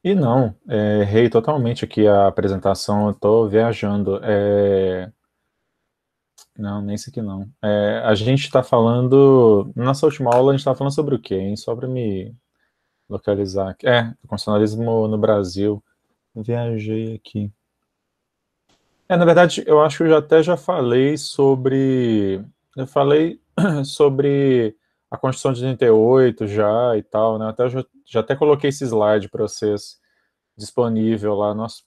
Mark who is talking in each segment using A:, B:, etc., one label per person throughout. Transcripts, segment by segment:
A: E não, errei totalmente aqui a apresentação, eu tô viajando. Não, nem isso aqui não. A gente está falando. Nossa última aula a gente estava falando sobre o quê, hein? Só para me localizar aqui. Constitucionalismo no Brasil. Viajei aqui. Na verdade, eu acho que eu já falei sobre. Eu falei sobre a Constituição de 88 já e tal, né? Já até coloquei esse slide para vocês disponível lá. Nosso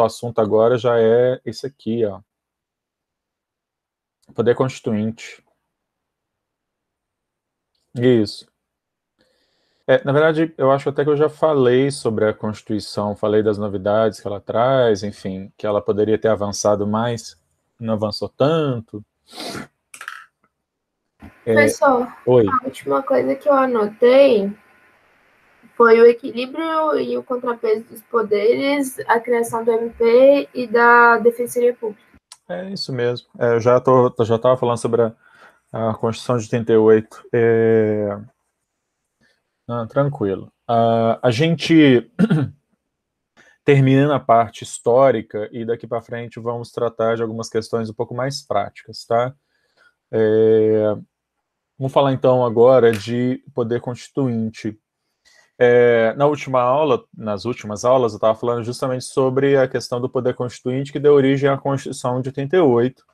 A: assunto agora já é esse aqui, ó. Poder Constituinte. Isso. Na verdade, eu acho até que eu já falei sobre a Constituição, falei das novidades que ela traz, enfim, que ela poderia ter avançado mais, não avançou tanto.
B: Professor,
A: Oi.
B: a última coisa que eu anotei foi o equilíbrio e o contrapeso dos poderes, a criação do MP e da Defensoria Pública.
A: É isso mesmo. Já estava falando sobre a Constituição de 88. Tranquilo. A gente termina a parte histórica e daqui para frente vamos tratar de algumas questões um pouco mais práticas, tá? Vamos falar então agora de poder constituinte. Nas últimas aulas, eu estava falando justamente sobre a questão do poder constituinte que deu origem à Constituição de 88.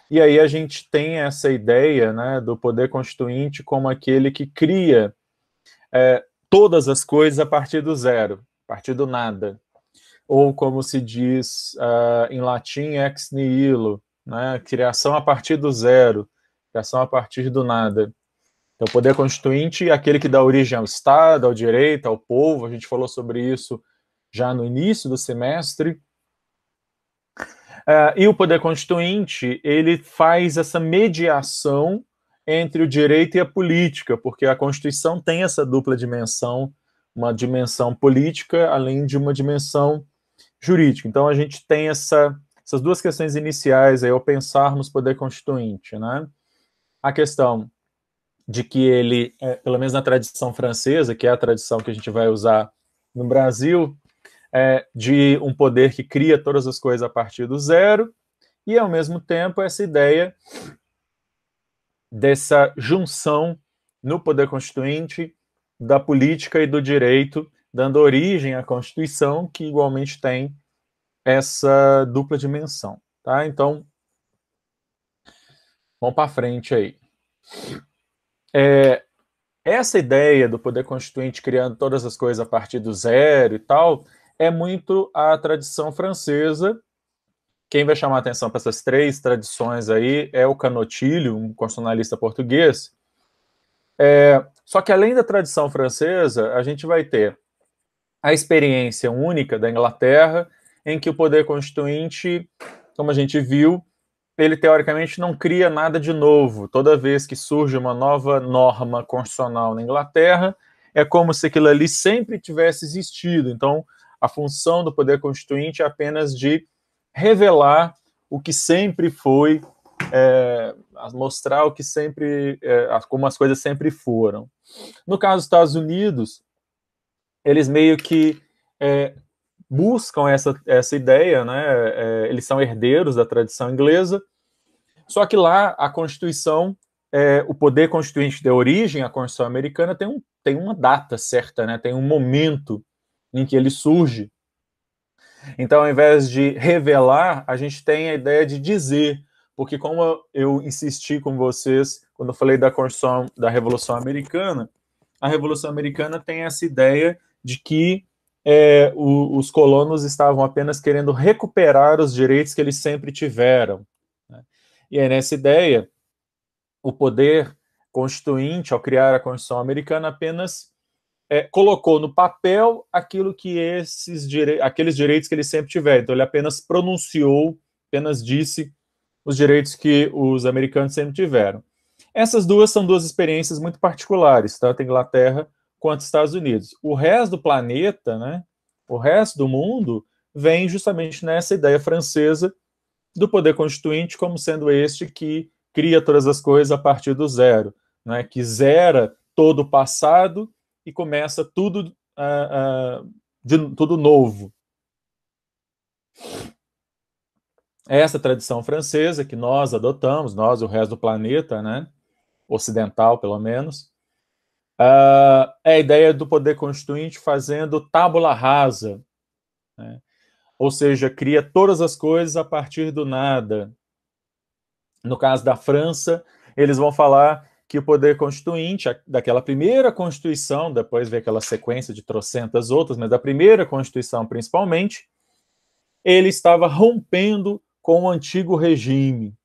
A: E aí a gente tem essa ideia, né, do poder constituinte como aquele que cria todas as coisas a partir do zero, a partir do nada. Ou como se diz em latim, ex nihilo, né, criação a partir do zero, criação a partir do nada. Então, o poder constituinte é aquele que dá origem ao Estado, ao direito, ao povo. A gente falou sobre isso já no início do semestre. E o poder constituinte, ele faz essa mediação entre o direito e a política, porque a Constituição tem essa dupla dimensão, uma dimensão política, além de uma dimensão jurídica. Então, a gente tem essas duas questões iniciais aí, ao pensarmos poder constituinte, né? A questão de que ele, pelo menos na tradição francesa, que é a tradição que a gente vai usar no Brasil, de um poder que cria todas as coisas a partir do zero, e ao mesmo tempo essa ideia dessa junção no poder constituinte da política e do direito, dando origem à Constituição, que igualmente tem essa dupla dimensão. Tá? Então, vamos para frente aí. Essa ideia do poder constituinte criando todas as coisas a partir do zero e tal, é muito a tradição francesa. Quem vai chamar a atenção para essas três tradições aí é o Canotilho, um constitucionalista português. Só que além da tradição francesa, a gente vai ter a experiência única da Inglaterra, em que o poder constituinte, como a gente viu, ele teoricamente não cria nada de novo. Toda vez que surge uma nova norma constitucional na Inglaterra, é como se aquilo ali sempre tivesse existido. Então, a função do poder constituinte é apenas de revelar o que sempre foi, mostrar o que sempre, como as coisas sempre foram. No caso dos Estados Unidos, eles meio que buscam essa ideia, né? Eles são herdeiros da tradição inglesa, só que lá a Constituição, o poder constituinte de origem, a Constituição americana, tem uma data certa, né? Tem um momento em que ele surge. Então, ao invés de revelar, a gente tem a ideia de dizer, porque como eu insisti com vocês quando eu falei da Constituição da Revolução Americana, a Revolução Americana tem essa ideia de que os colonos estavam apenas querendo recuperar os direitos que eles sempre tiveram. Né? E aí, nessa ideia, o poder constituinte, ao criar a Constituição Americana, apenas colocou no papel aquilo que aqueles direitos que ele sempre tiver. Então, ele apenas pronunciou, apenas disse os direitos que os americanos sempre tiveram. Essas duas são duas experiências muito particulares, tanto a Inglaterra quanto os Estados Unidos. O resto do planeta, né, o resto do mundo, vem justamente nessa ideia francesa do poder constituinte como sendo este que cria todas as coisas a partir do zero, né, que zera todo o passado e começa tudo, tudo novo. Essa tradição francesa que nós adotamos, nós e o resto do planeta, né, ocidental pelo menos, é a ideia do poder constituinte fazendo tábula rasa, né? Ou seja, cria todas as coisas a partir do nada. No caso da França, eles vão falar que o poder constituinte, daquela primeira Constituição, depois vem aquela sequência de trocentas outras, mas da primeira Constituição principalmente, ele estava rompendo com o antigo regime.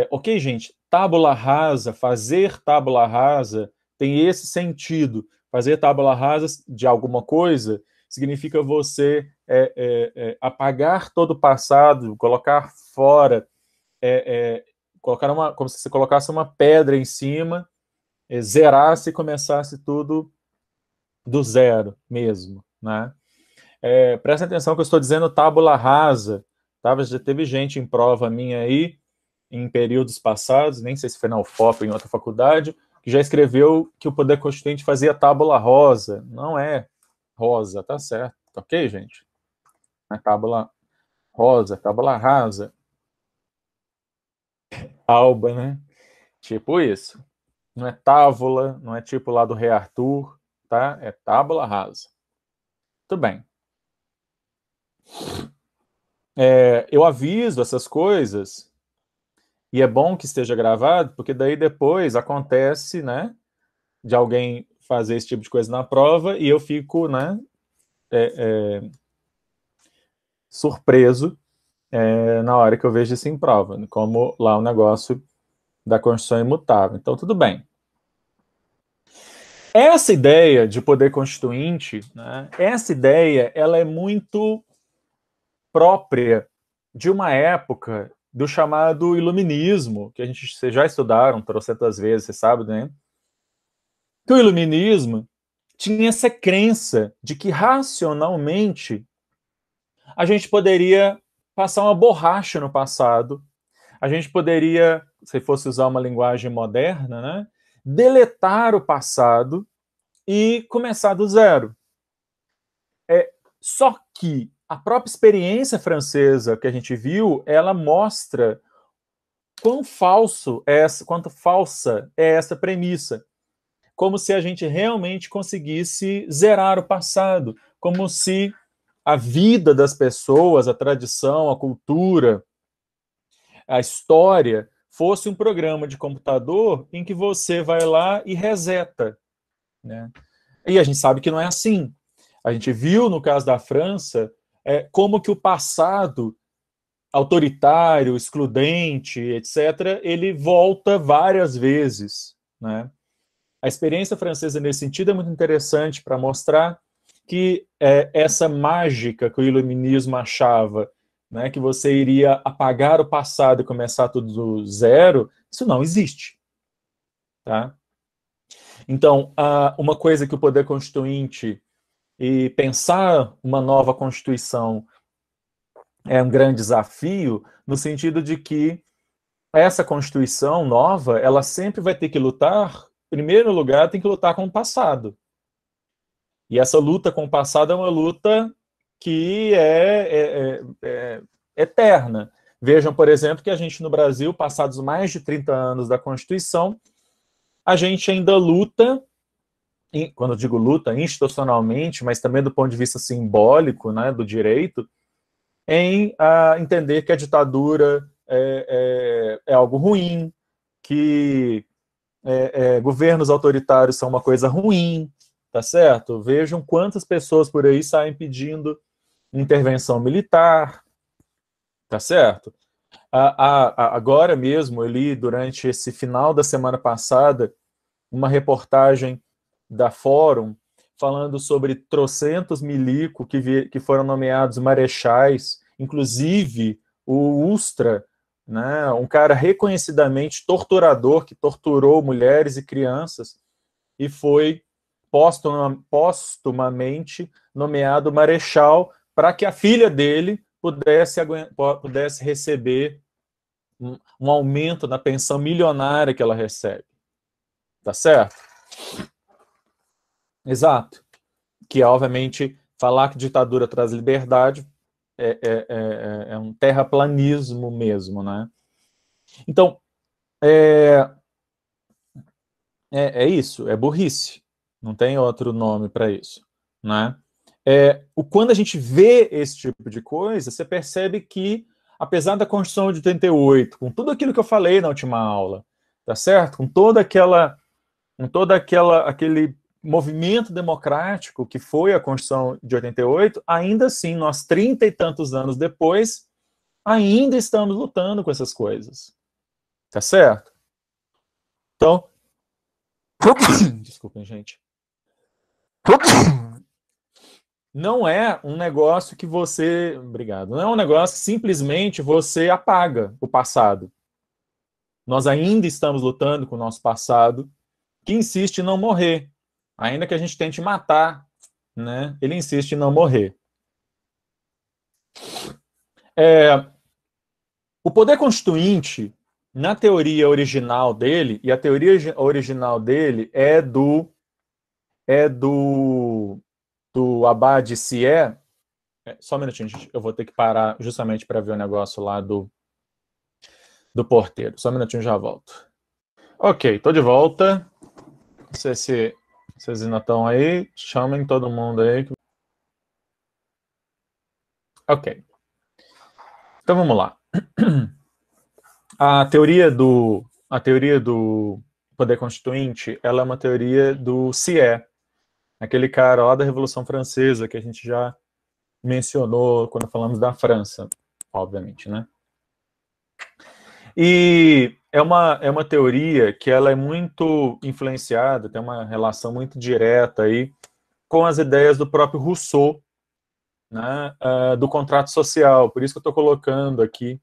A: Ok, gente, tábula rasa, fazer tábula rasa tem esse sentido. Fazer tábula rasa de alguma coisa significa você apagar todo o passado, colocar fora, colocar como se você colocasse uma pedra em cima, zerasse e começasse tudo do zero mesmo, né? Presta atenção que eu estou dizendo tábula rasa, tá? Já teve gente em prova minha aí, em períodos passados, nem sei se foi na UFOP ou em outra faculdade, que já escreveu que o poder constituinte fazia tábula rosa. Não é rosa, tá certo. Tá ok, gente? Não é tábula rosa, tábula rasa. Alba, né? Tipo isso. Não é tábula, não é tipo lá do Rei Arthur, tá? É tábula rasa. Tudo bem. Eu aviso essas coisas e é bom que esteja gravado, porque daí depois acontece, né, de alguém fazer esse tipo de coisa na prova e eu fico, né, surpreso na hora que eu vejo isso em prova, como lá o negócio da Constituição imutável. Então, tudo bem. Essa ideia de poder constituinte, né, essa ideia, ela é muito própria de uma época do chamado iluminismo, que vocês já estudaram trocentas vezes, você sabe, né? Que o iluminismo tinha essa crença de que racionalmente a gente poderia passar uma borracha no passado, a gente poderia, se fosse usar uma linguagem moderna, né, deletar o passado e começar do zero. Só que a própria experiência francesa que a gente viu, ela mostra quanto falsa é essa premissa. Como se a gente realmente conseguisse zerar o passado, como se a vida das pessoas, a tradição, a cultura, a história fosse um programa de computador em que você vai lá e reseta, né? E a gente sabe que não é assim. A gente viu no caso da França como que o passado autoritário, excludente, etc., ele volta várias vezes, né? A experiência francesa nesse sentido é muito interessante para mostrar que essa mágica que o iluminismo achava, né, que você iria apagar o passado e começar tudo do zero, isso não existe. Tá? Então, uma coisa que o poder constituinte e pensar uma nova Constituição é um grande desafio, no sentido de que essa Constituição nova, ela sempre vai ter que lutar, em primeiro lugar, tem que lutar com o passado. E essa luta com o passado é uma luta que é eterna. Vejam, por exemplo, que a gente no Brasil, passados mais de 30 anos da Constituição, a gente ainda luta, quando eu digo luta, institucionalmente, mas também do ponto de vista simbólico, né, do direito, em entender que a ditadura é algo ruim, que governos autoritários são uma coisa ruim, tá certo? Vejam quantas pessoas por aí saem pedindo intervenção militar, tá certo? Agora mesmo, eu li durante esse final da semana passada uma reportagem da Fórum falando sobre trocentos milico que foram nomeados marechais, inclusive o Ustra, né, um cara reconhecidamente torturador, que torturou mulheres e crianças, e foi postumamente nomeado marechal para que a filha dele pudesse receber um aumento na pensão milionária que ela recebe. Tá certo? Exato. Que, obviamente, falar que ditadura traz liberdade é um terraplanismo mesmo, né? Então, é isso, é burrice. Não tem outro nome para isso, né? Quando a gente vê esse tipo de coisa, você percebe que, apesar da Constituição de 88, com tudo aquilo que eu falei na última aula, tá certo? Aquele movimento democrático que foi a Constituição de 88, ainda assim, nós 30 e tantos anos depois, ainda estamos lutando com essas coisas. Tá certo? Então, desculpem, gente. Não é um negócio que você... Obrigado. Não é um negócio que simplesmente você apaga o passado. Nós ainda estamos lutando com o nosso passado, que insiste em não morrer. Ainda que a gente tente matar, né? Ele insiste em não morrer. O poder constituinte, na teoria original dele, e a teoria original dele é do Abad Sié. Só um minutinho, gente. Eu vou ter que parar justamente para ver o negócio lá do porteiro. Só um minutinho, já volto. Ok, tô de volta. Não sei se vocês ainda estão aí. Chamem todo mundo aí. Ok. Então vamos lá. A teoria do poder constituinte, ela é uma teoria do Sié, aquele cara lá da Revolução Francesa que a gente já mencionou quando falamos da França, obviamente, né? E é uma teoria que ela é muito influenciada, tem uma relação muito direta aí com as ideias do próprio Rousseau, né, do contrato social. Por isso que eu estou colocando aqui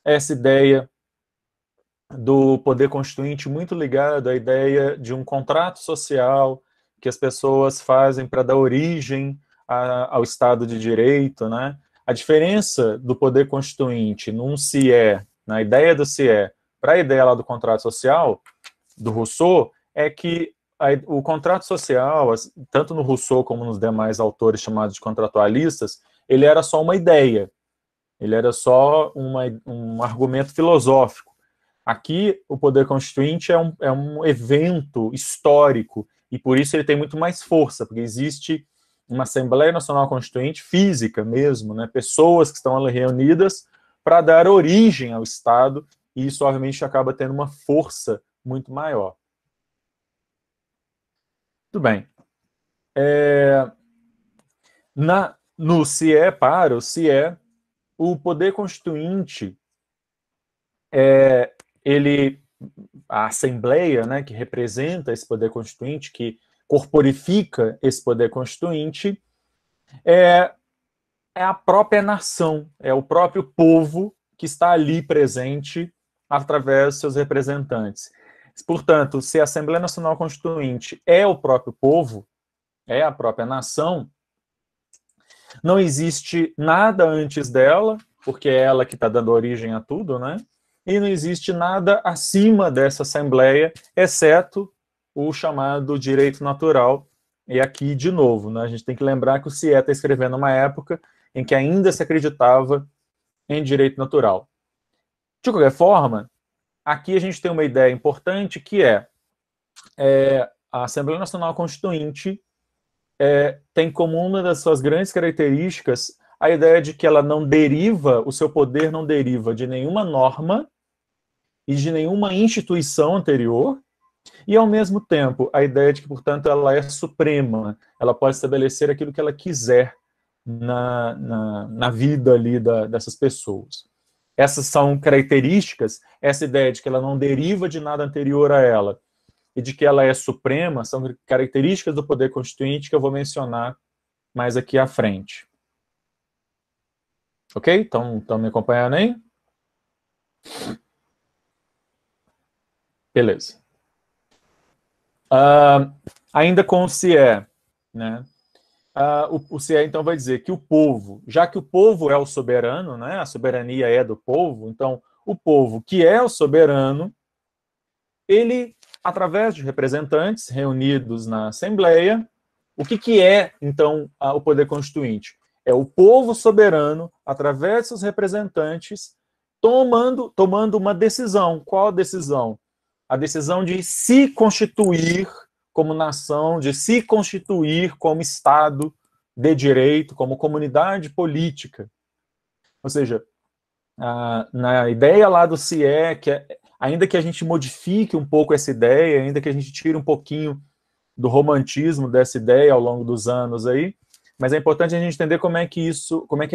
A: essa ideia do poder constituinte muito ligado à ideia de um contrato social que as pessoas fazem para dar origem ao Estado de Direito, né? A diferença do poder constituinte num CIE, na ideia do CIE, para a ideia lá do contrato social, do Rousseau, é que o contrato social, tanto no Rousseau como nos demais autores chamados de contratualistas, ele era só uma ideia, ele era só um argumento filosófico. Aqui, o poder constituinte é um evento histórico, e por isso ele tem muito mais força, porque existe uma Assembleia Nacional Constituinte física mesmo, né? Pessoas que estão ali reunidas para dar origem ao Estado, e isso, obviamente, acaba tendo uma força muito maior. Tudo bem. No CIE, para o CIE, o poder constituinte a Assembleia, né, que representa esse poder constituinte, que corporifica esse poder constituinte, é a própria nação, é o próprio povo que está ali presente através dos seus representantes. Portanto, se a Assembleia Nacional Constituinte é o próprio povo, é a própria nação, não existe nada antes dela, porque é ela que está dando origem a tudo, né? E não existe nada acima dessa Assembleia, exceto o chamado direito natural. E aqui, de novo, né, a gente tem que lembrar que o CIE está escrevendo uma época em que ainda se acreditava em direito natural. De qualquer forma, aqui a gente tem uma ideia importante que é a Assembleia Nacional Constituinte tem como uma das suas grandes características a ideia de que ela não deriva, o seu poder não deriva de nenhuma norma e de nenhuma instituição anterior, e, ao mesmo tempo, a ideia de que, portanto, ela é suprema, ela pode estabelecer aquilo que ela quiser na vida ali dessas pessoas. Essas são características, essa ideia de que ela não deriva de nada anterior a ela e de que ela é suprema, são características do poder constituinte que eu vou mencionar mais aqui à frente. Ok? Estão me acompanhando aí? Beleza. Ainda com o CIE, né? O CIE, então, vai dizer que o povo, já que o povo é o soberano, né? A soberania é do povo, então, o povo, que é o soberano, ele, através de representantes reunidos na Assembleia, O que é, então, o poder constituinte? É o povo soberano, através de seus representantes, tomando uma decisão. Qual a decisão? A decisão de se constituir como nação, de se constituir como Estado de direito, como comunidade política. Ou seja, na ideia lá do CIE, ainda que a gente modifique um pouco essa ideia, ainda que a gente tire um pouquinho do romantismo dessa ideia ao longo dos anos aí, mas é importante a gente entender como é que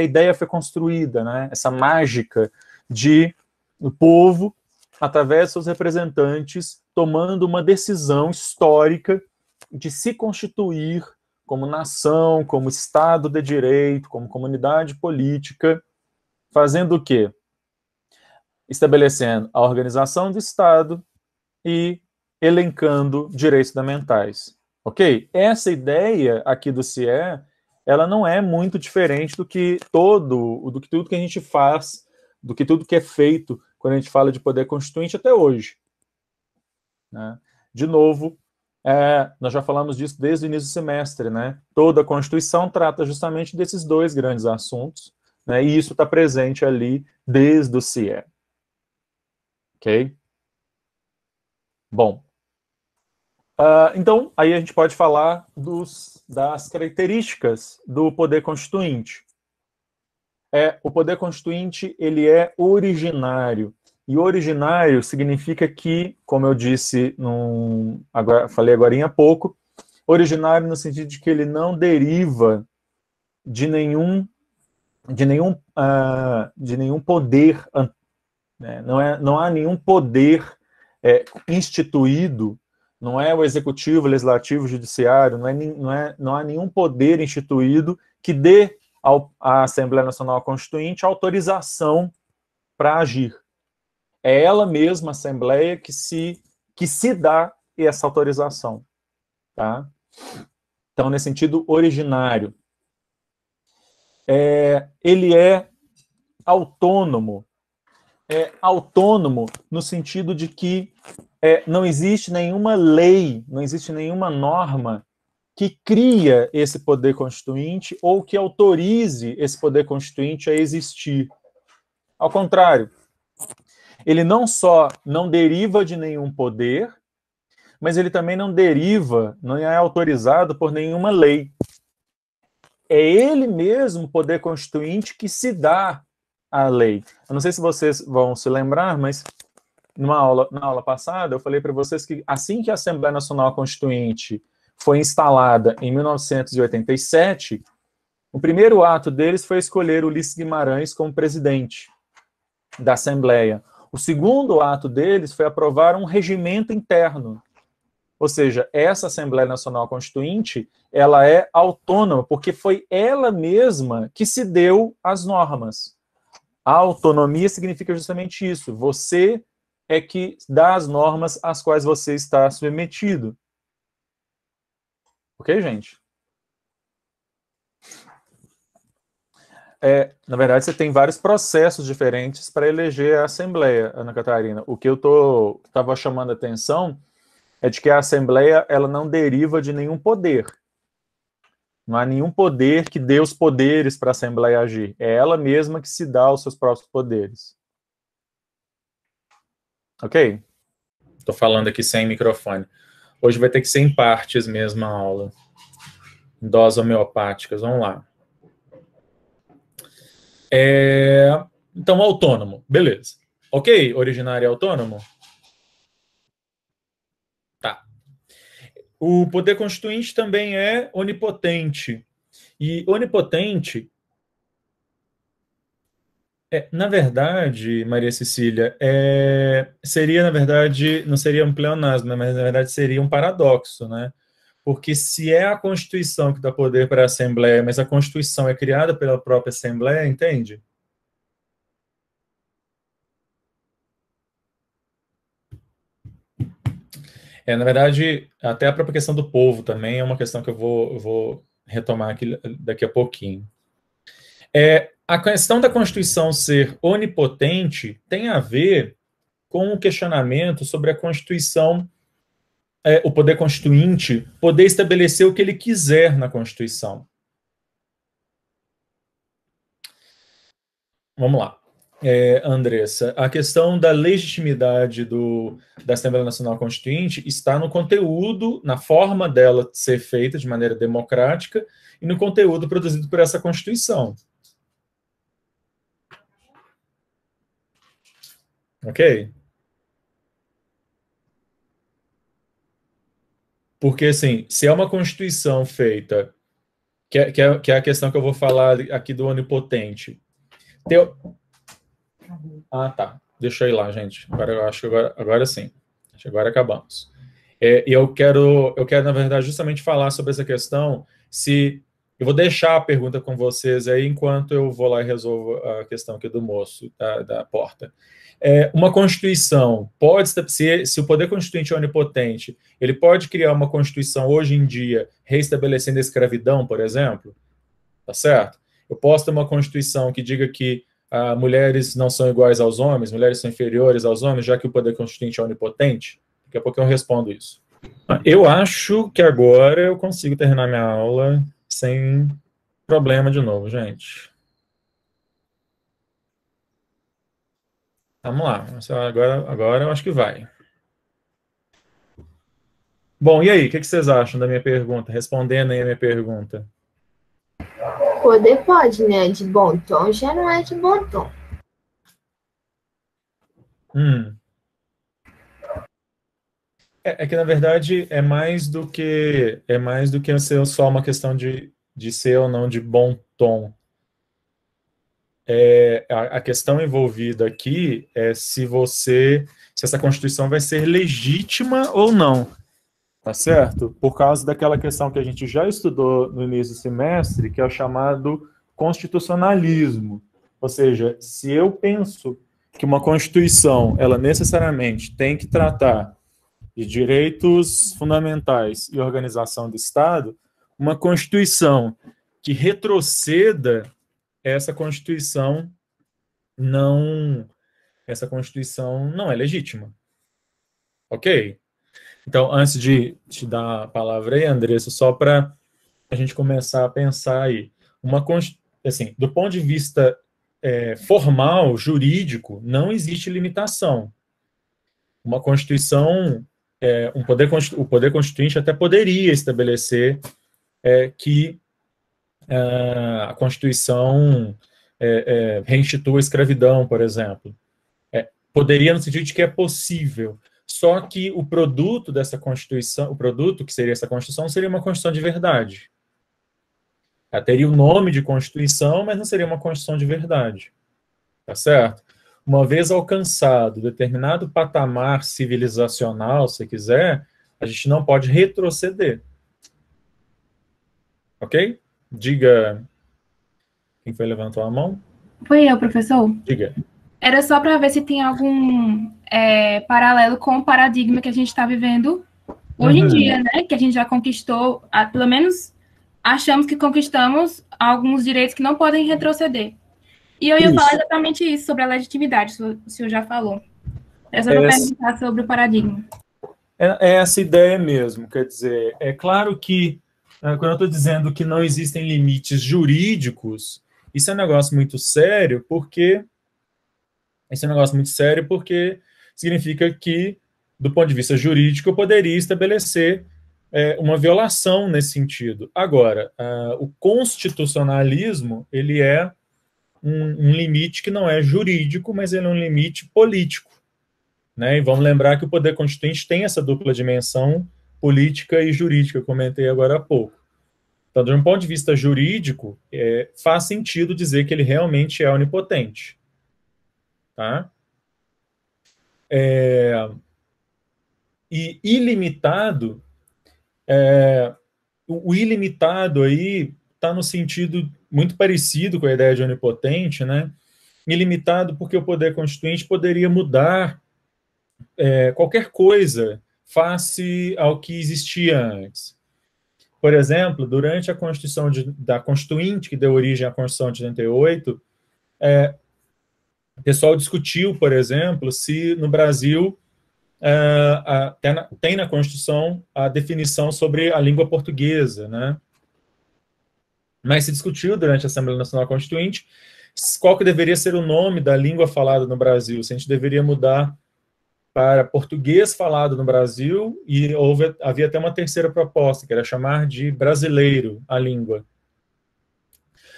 A: a ideia foi construída, né? Essa mágica de o povo, através de seus representantes, tomando uma decisão histórica de se constituir como nação, como Estado de direito, como comunidade política, fazendo o quê? Estabelecendo a organização do Estado e elencando direitos fundamentais. Ok? Essa ideia aqui do CIE, ela não é muito diferente do que tudo que a gente faz, do que tudo que é feito quando a gente fala de poder constituinte até hoje. Né? De novo, nós já falamos disso desde o início do semestre, né? Toda a Constituição trata justamente desses dois grandes assuntos, né? E isso está presente ali desde o CIE. Ok? Bom, então, aí a gente pode falar das características do poder constituinte. O poder constituinte, ele é originário. E originário significa que, como eu disse, falei agora há pouco, originário no sentido de que ele não deriva de nenhum poder, né? Não há nenhum poder instituído, não é o executivo, legislativo, judiciário, não há nenhum poder instituído que dê à Assembleia Nacional Constituinte autorização para agir. É ela mesma, a Assembleia, que se dá essa autorização. Tá? Então, nesse sentido originário. Ele é autônomo. Autônomo no sentido de que não existe nenhuma lei, não existe nenhuma norma que cria esse poder constituinte ou que autorize esse poder constituinte a existir. Ao contrário, ele não só não deriva de nenhum poder, mas ele também não é autorizado por nenhuma lei. É ele mesmo, o poder constituinte, que se dá à lei. Eu não sei se vocês vão se lembrar, mas na aula passada eu falei para vocês que assim que a Assembleia Nacional Constituinte foi instalada em 1987, o primeiro ato deles foi escolher Ulisses Guimarães como presidente da Assembleia. O segundo ato deles foi aprovar um regimento interno. Ou seja, essa Assembleia Nacional Constituinte, ela é autônoma, porque foi ela mesma que se deu as normas. A autonomia significa justamente isso. Você é que dá as normas às quais você está submetido. Ok, gente? Na verdade, você tem vários processos diferentes para eleger a Assembleia, Ana Catarina. O que eu estava chamando a atenção é de que a Assembleia ela não deriva de nenhum poder. Não há nenhum poder que dê os poderes para a Assembleia agir. É ela mesma que se dá os seus próprios poderes. Ok? Estou falando aqui sem microfone. Hoje vai ter que ser em partes mesmo a aula. Em doses homeopáticas. Vamos lá. Então, autônomo. Beleza. Ok? Originário e autônomo? Tá. O poder constituinte também é onipotente. E onipotente, na verdade, Maria Cecília, seria, na verdade, não seria um pleonasmo, né, mas na verdade seria um paradoxo, né? Porque se é a Constituição que dá poder para a Assembleia, mas a Constituição é criada pela própria Assembleia, entende? Na verdade, até a própria questão do povo também é uma questão que eu vou retomar aqui daqui a pouquinho. A questão da Constituição ser onipotente tem a ver com o questionamento sobre a Constituição o poder constituinte poder estabelecer o que ele quiser na Constituição. Vamos lá. Andressa, a questão da legitimidade da Assembleia Nacional Constituinte está no conteúdo, na forma dela ser feita de maneira democrática e no conteúdo produzido por essa Constituição. Ok? Porque, assim, se é uma Constituição feita, que é a questão que eu vou falar aqui do onipotente. Ah, tá. Deixa eu ir lá, gente. Agora eu acho que agora sim. Acho que agora acabamos. E eu quero, na verdade, justamente falar sobre essa questão. Eu vou deixar a pergunta com vocês aí enquanto eu vou lá e resolvo a questão aqui do moço, da porta. Uma Constituição pode, se o poder constituinte é onipotente, ele pode criar uma Constituição hoje em dia reestabelecendo a escravidão, por exemplo? Tá certo? Eu posso ter uma Constituição que diga que mulheres não são iguais aos homens, mulheres são inferiores aos homens, já que o poder constituinte é onipotente? Daqui a pouco eu respondo isso. Eu acho que agora eu consigo terminar minha aula sem problema de novo, gente. Vamos lá. Agora eu acho que vai. Bom, e aí? O que vocês acham da minha pergunta? Respondendo aí a minha pergunta.
B: Poder pode, né? De bom tom já não é de bom tom.
A: Que, na verdade, é mais do que ser só uma questão de ser ou não de bom tom. A questão envolvida aqui é se essa Constituição vai ser legítima ou não. Tá certo? Por causa daquela questão que a gente já estudou no início do semestre, que é o chamado constitucionalismo. Ou seja, se eu penso que uma Constituição, ela necessariamente tem que tratar de direitos fundamentais e organização do Estado, uma Constituição que retroceda essa Constituição não é legítima. Ok? Então, antes de te dar a palavra aí, Andressa, só para a gente começar a pensar aí, assim, do ponto de vista formal, jurídico, não existe limitação. Uma Constituição, o poder constituinte até poderia estabelecer que a Constituição reinstitua a escravidão, por exemplo. Poderia no sentido de que é possível. Só que o produto dessa Constituição, o produto que seria essa Constituição, seria uma Constituição de verdade. Ela teria o nome de Constituição, mas não seria uma Constituição de verdade. Tá certo? Uma vez alcançado determinado patamar civilizacional, se quiser, a gente não pode retroceder. Ok? Diga. Quem foi levantou a mão?
C: Foi eu, professor.
A: Diga.
C: Era só para ver se tem algum paralelo com o paradigma que a gente está vivendo hoje em dia, né? Que a gente já conquistou, pelo menos achamos que conquistamos alguns direitos que não podem retroceder. E eu ia falar exatamente isso, sobre a legitimidade, o senhor já falou. É só para perguntar sobre o paradigma.
A: É essa ideia mesmo, quer dizer, é claro que, quando eu estou dizendo que não existem limites jurídicos, isso é um negócio muito sério, porque significa que, do ponto de vista jurídico, eu poderia estabelecer uma violação nesse sentido. Agora, o constitucionalismo, ele é um limite que não é jurídico, mas ele é um limite político. Né? E vamos lembrar que o poder constituinte tem essa dupla dimensão política e jurídica, eu comentei agora há pouco. Então, de um ponto de vista jurídico, faz sentido dizer que ele realmente é onipotente. Tá? E ilimitado, o ilimitado aí está no sentido muito parecido com a ideia de onipotente, né? Ilimitado porque o poder constituinte poderia mudar qualquer coisa face ao que existia antes. Por exemplo, durante a Constituição da Constituinte, que deu origem à Constituição de 88, o pessoal discutiu, por exemplo, se no Brasil tem na Constituição a definição sobre a língua portuguesa, né? Mas se discutiu durante a Assembleia Nacional Constituinte qual que deveria ser o nome da língua falada no Brasil, se a gente deveria mudar para português falado no Brasil, e havia até uma terceira proposta, que era chamar de brasileiro a língua.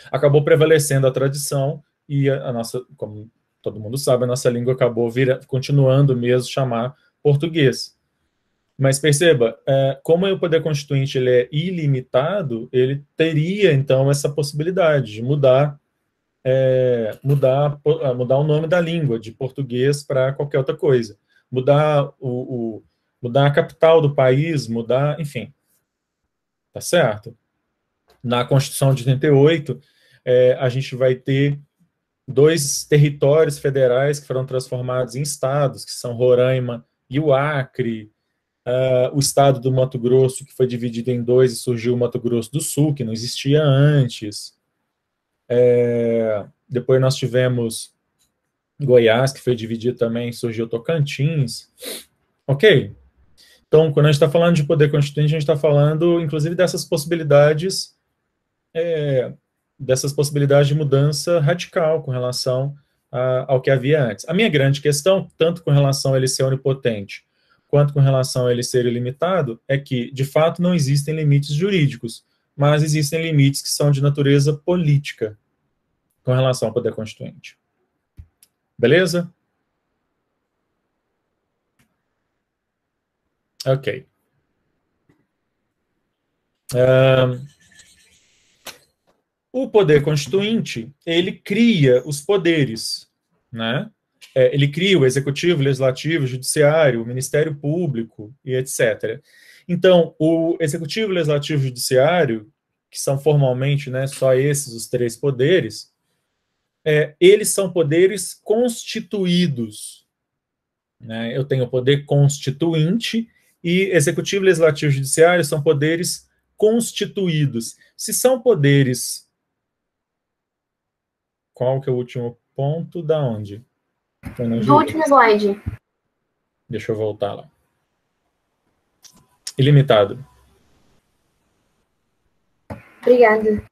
A: Acabou prevalecendo a tradição, e a nossa, como todo mundo sabe, a nossa língua acabou continuando mesmo chamar português. Mas perceba, como o poder constituinte ele é ilimitado, ele teria, então, essa possibilidade de mudar o nome da língua, de português para qualquer outra coisa. Mudar a capital do país, enfim. Tá certo? Na Constituição de 88, a gente vai ter 2 territórios federais que foram transformados em estados, que são Roraima e o Acre, o estado do Mato Grosso, que foi dividido em 2 e surgiu o Mato Grosso do Sul, que não existia antes. Depois nós tivemos Goiás, que foi dividido também, surgiu Tocantins. Ok? Então, quando a gente está falando de poder constituinte, a gente está falando, inclusive, dessas possibilidades de mudança radical com relação ao que havia antes. A minha grande questão, tanto com relação a ele ser onipotente, quanto com relação a ele ser ilimitado, é que, de fato, não existem limites jurídicos, mas existem limites que são de natureza política com relação ao poder constituinte. Beleza? Ok. O poder constituinte, ele cria os poderes, né? Ele cria o executivo, o legislativo, o judiciário, o Ministério Público e etc. Então, o executivo, o legislativo e o judiciário, que são formalmente, né, só esses os 3 poderes, eles são poderes constituídos, né? Eu tenho o poder constituinte e executivo, legislativo e judiciário são poderes constituídos. Se são poderes... Qual que é o último ponto? Da onde?
B: Do último slide.
A: Deixa eu voltar lá. Ilimitado.
B: Obrigada.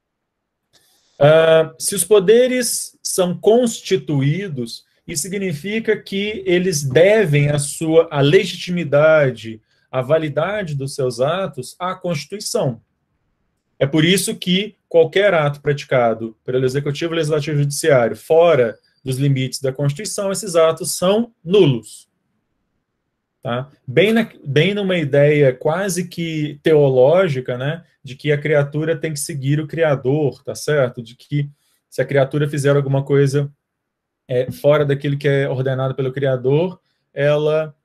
A: Se os poderes são constituídos, isso significa que eles devem a legitimidade, a validade dos seus atos à Constituição. É por isso que qualquer ato praticado pelo Executivo, Legislativo e Judiciário fora dos limites da Constituição, esses atos são nulos. Tá? Bem numa ideia quase que teológica, né, de que a criatura tem que seguir o Criador, tá certo? De que se a criatura fizer alguma coisa fora daquilo que é ordenado pelo Criador, ela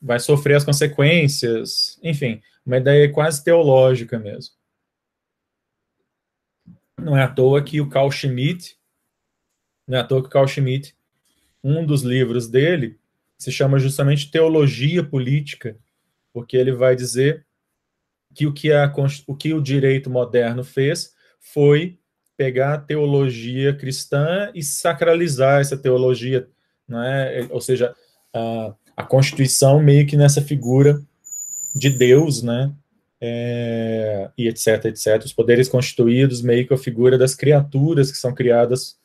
A: vai sofrer as consequências, enfim, uma ideia quase teológica mesmo. Não é à toa que o Carl Schmitt, um dos livros dele, se chama justamente Teologia Política, porque ele vai dizer que o que o direito moderno fez foi pegar a teologia cristã e sacralizar essa teologia, né? Ou seja, a Constituição meio que nessa figura de Deus, né? E etc, etc. Os poderes constituídos meio que a figura das criaturas que são criadas,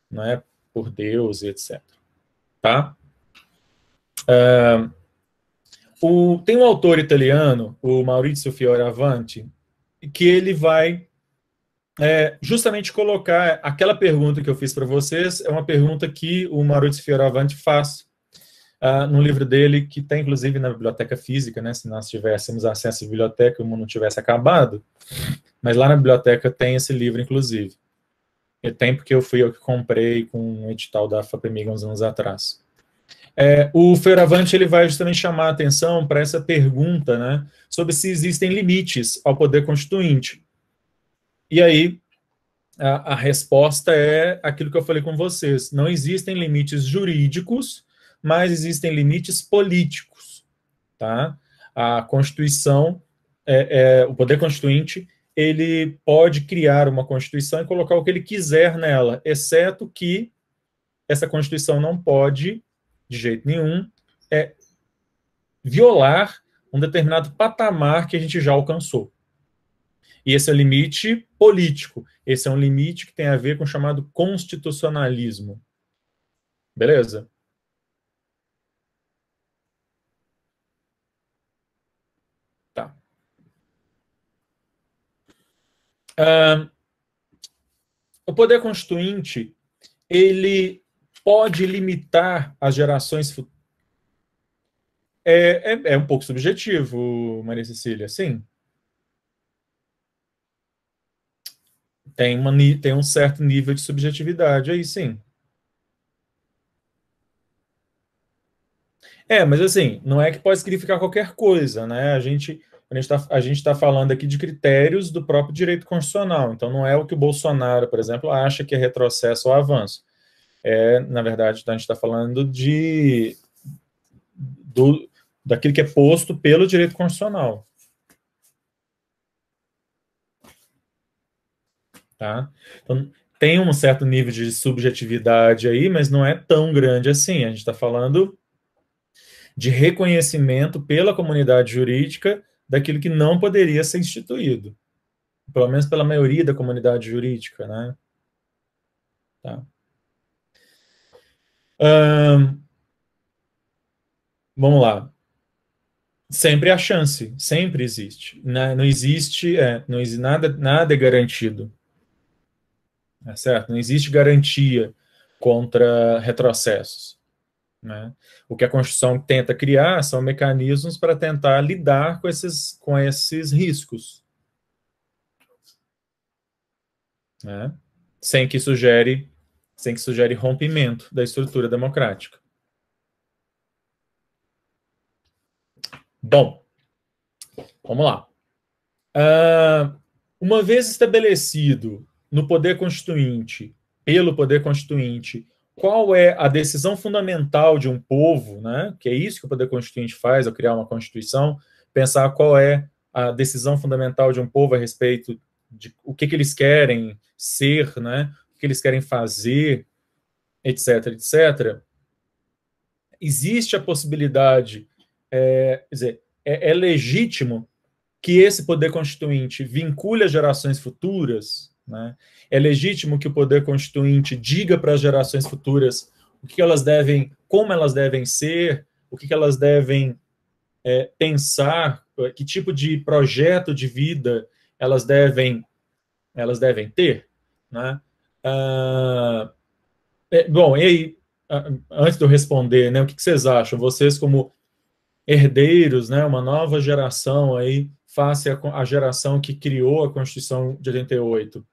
A: né, por Deus e etc. Tá? Tem um autor italiano, o Maurizio Fioravanti, que ele vai justamente colocar aquela pergunta que eu fiz para vocês, é uma pergunta que o Maurizio Fioravanti faz no livro dele, que está inclusive na biblioteca física, né, se nós tivéssemos acesso à biblioteca, o mundo não tivesse acabado, mas lá na biblioteca tem esse livro, inclusive. E tem porque eu que comprei com um edital da FAPEMIG uns anos atrás. O Fioravanti ele vai justamente chamar a atenção para essa pergunta, né, sobre se existem limites ao poder constituinte. E aí, a resposta é aquilo que eu falei com vocês. Não existem limites jurídicos, mas existem limites políticos. Tá? A Constituição, o poder constituinte, ele pode criar uma Constituição e colocar o que ele quiser nela, exceto que essa Constituição não pode, de jeito nenhum, violar um determinado patamar que a gente já alcançou. E esse é o limite político. Esse é um limite que tem a ver com o chamado constitucionalismo. Beleza? Tá. O poder constituinte, ele pode limitar as gerações futuras. É um pouco subjetivo, Maria Cecília, sim. Tem um certo nível de subjetividade aí, sim. Mas assim, não é que pode significar qualquer coisa, né? A gente está falando aqui de critérios do próprio direito constitucional. Então, não é o que o Bolsonaro, por exemplo, acha que é retrocesso ou avanço. Na verdade, a gente está falando daquilo que é posto pelo direito constitucional. Tá? Então, tem um certo nível de subjetividade aí, mas não é tão grande assim. A gente está falando de reconhecimento pela comunidade jurídica daquilo que não poderia ser instituído. Pelo menos pela maioria da comunidade jurídica, né? Tá. Vamos lá. Sempre há chance, sempre existe. Não existe, nada é garantido. É certo? Não existe garantia contra retrocessos. Né? O que a Constituição tenta criar são mecanismos para tentar lidar com esses riscos. Né? Sem que isso gere rompimento da estrutura democrática. Bom, vamos lá. Uma vez estabelecido no poder constituinte, pelo poder constituinte, qual é a decisão fundamental de um povo, né? Que é isso que o poder constituinte faz ao criar uma Constituição, pensar qual é a decisão fundamental de um povo a respeito de o que eles querem ser, né? O que eles querem fazer, etc, etc. Existe a possibilidade, quer dizer, é legítimo que esse poder constituinte vincule as gerações futuras, né? É legítimo que o poder constituinte diga para as gerações futuras o que elas devem, como elas devem ser, o que elas devem pensar, que tipo de projeto de vida elas devem ter, né? Bom, e aí, antes de eu responder, né, o que vocês acham? Vocês como herdeiros, né, uma nova geração aí, face à geração que criou a Constituição de 88.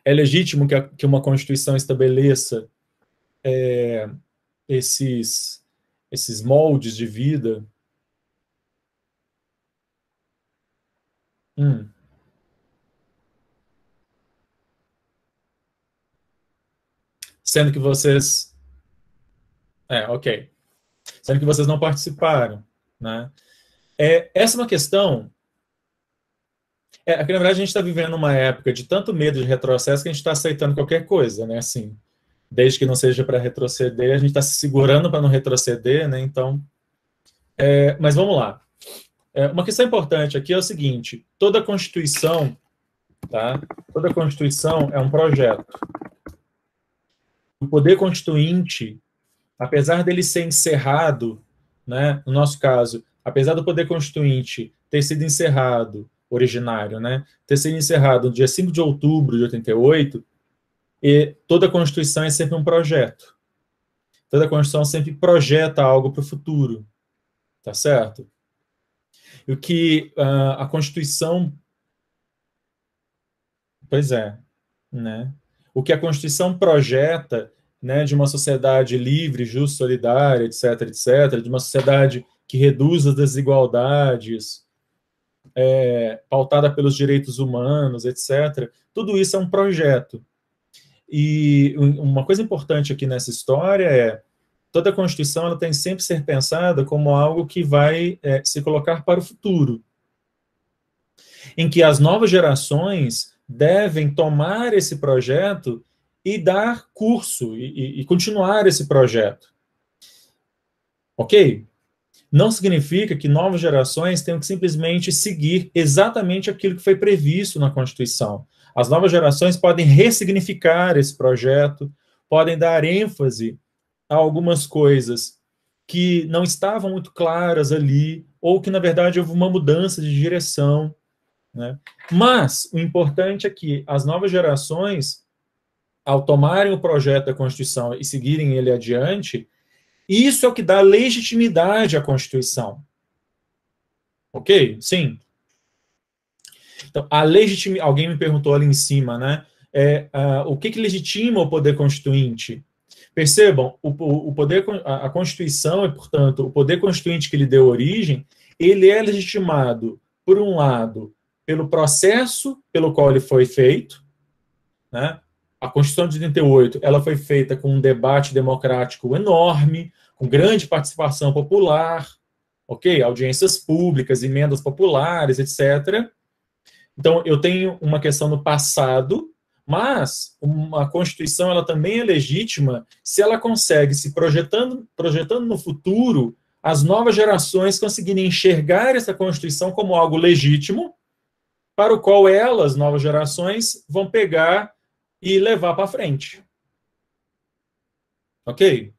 A: É legítimo que uma Constituição estabeleça esses moldes de vida? Sendo que vocês... ok. Sendo que vocês não participaram, né? Essa é uma questão... Aqui, na verdade, a gente está vivendo uma época de tanto medo de retrocesso que a gente está aceitando qualquer coisa, né? Assim, desde que não seja para retroceder, a gente está se segurando para não retroceder, né? Então, mas vamos lá. Uma questão importante aqui é o seguinte: toda Constituição, tá? Toda Constituição é um projeto. O poder constituinte, apesar dele ser encerrado, né? No nosso caso, apesar do poder constituinte ter sido encerrado, originário, né? Ter sido encerrado no dia 5 de outubro de 88, e toda a Constituição é sempre um projeto. Toda a Constituição sempre projeta algo para o futuro. Tá certo? E o que a Constituição... Pois é, né? O que a Constituição projeta, né, de uma sociedade livre, justa, solidária, etc., etc., de uma sociedade que reduz as desigualdades, pautada pelos direitos humanos, etc., tudo isso é um projeto. E uma coisa importante aqui nessa história é toda a Constituição ela tem sempre que ser pensada como algo que vai se colocar para o futuro, em que as novas gerações devem tomar esse projeto e dar curso, e continuar esse projeto. Ok? não significa que novas gerações tenham que simplesmente seguir exatamente aquilo que foi previsto na Constituição. As novas gerações podem ressignificar esse projeto, podem dar ênfase a algumas coisas que não estavam muito claras ali, ou que, na verdade, houve uma mudança de direção, né? Mas o importante é que as novas gerações, ao tomarem o projeto da Constituição e seguirem ele adiante, isso é o que dá legitimidade à Constituição. Ok? Sim. Então, alguém me perguntou ali em cima, né? O que legitima o poder constituinte? Percebam, a Constituição, e, portanto, o poder constituinte que lhe deu origem, ele é legitimado, por um lado, pelo processo pelo qual ele foi feito, né? A Constituição de 88, ela foi feita com um debate democrático enorme, com grande participação popular, ok? Audiências públicas, emendas populares, etc. Então, eu tenho uma questão no passado, mas uma Constituição ela também é legítima se ela consegue, se projetando no futuro, as novas gerações conseguirem enxergar essa Constituição como algo legítimo, para o qual elas, novas gerações, vão pegar e levar para frente. Ok?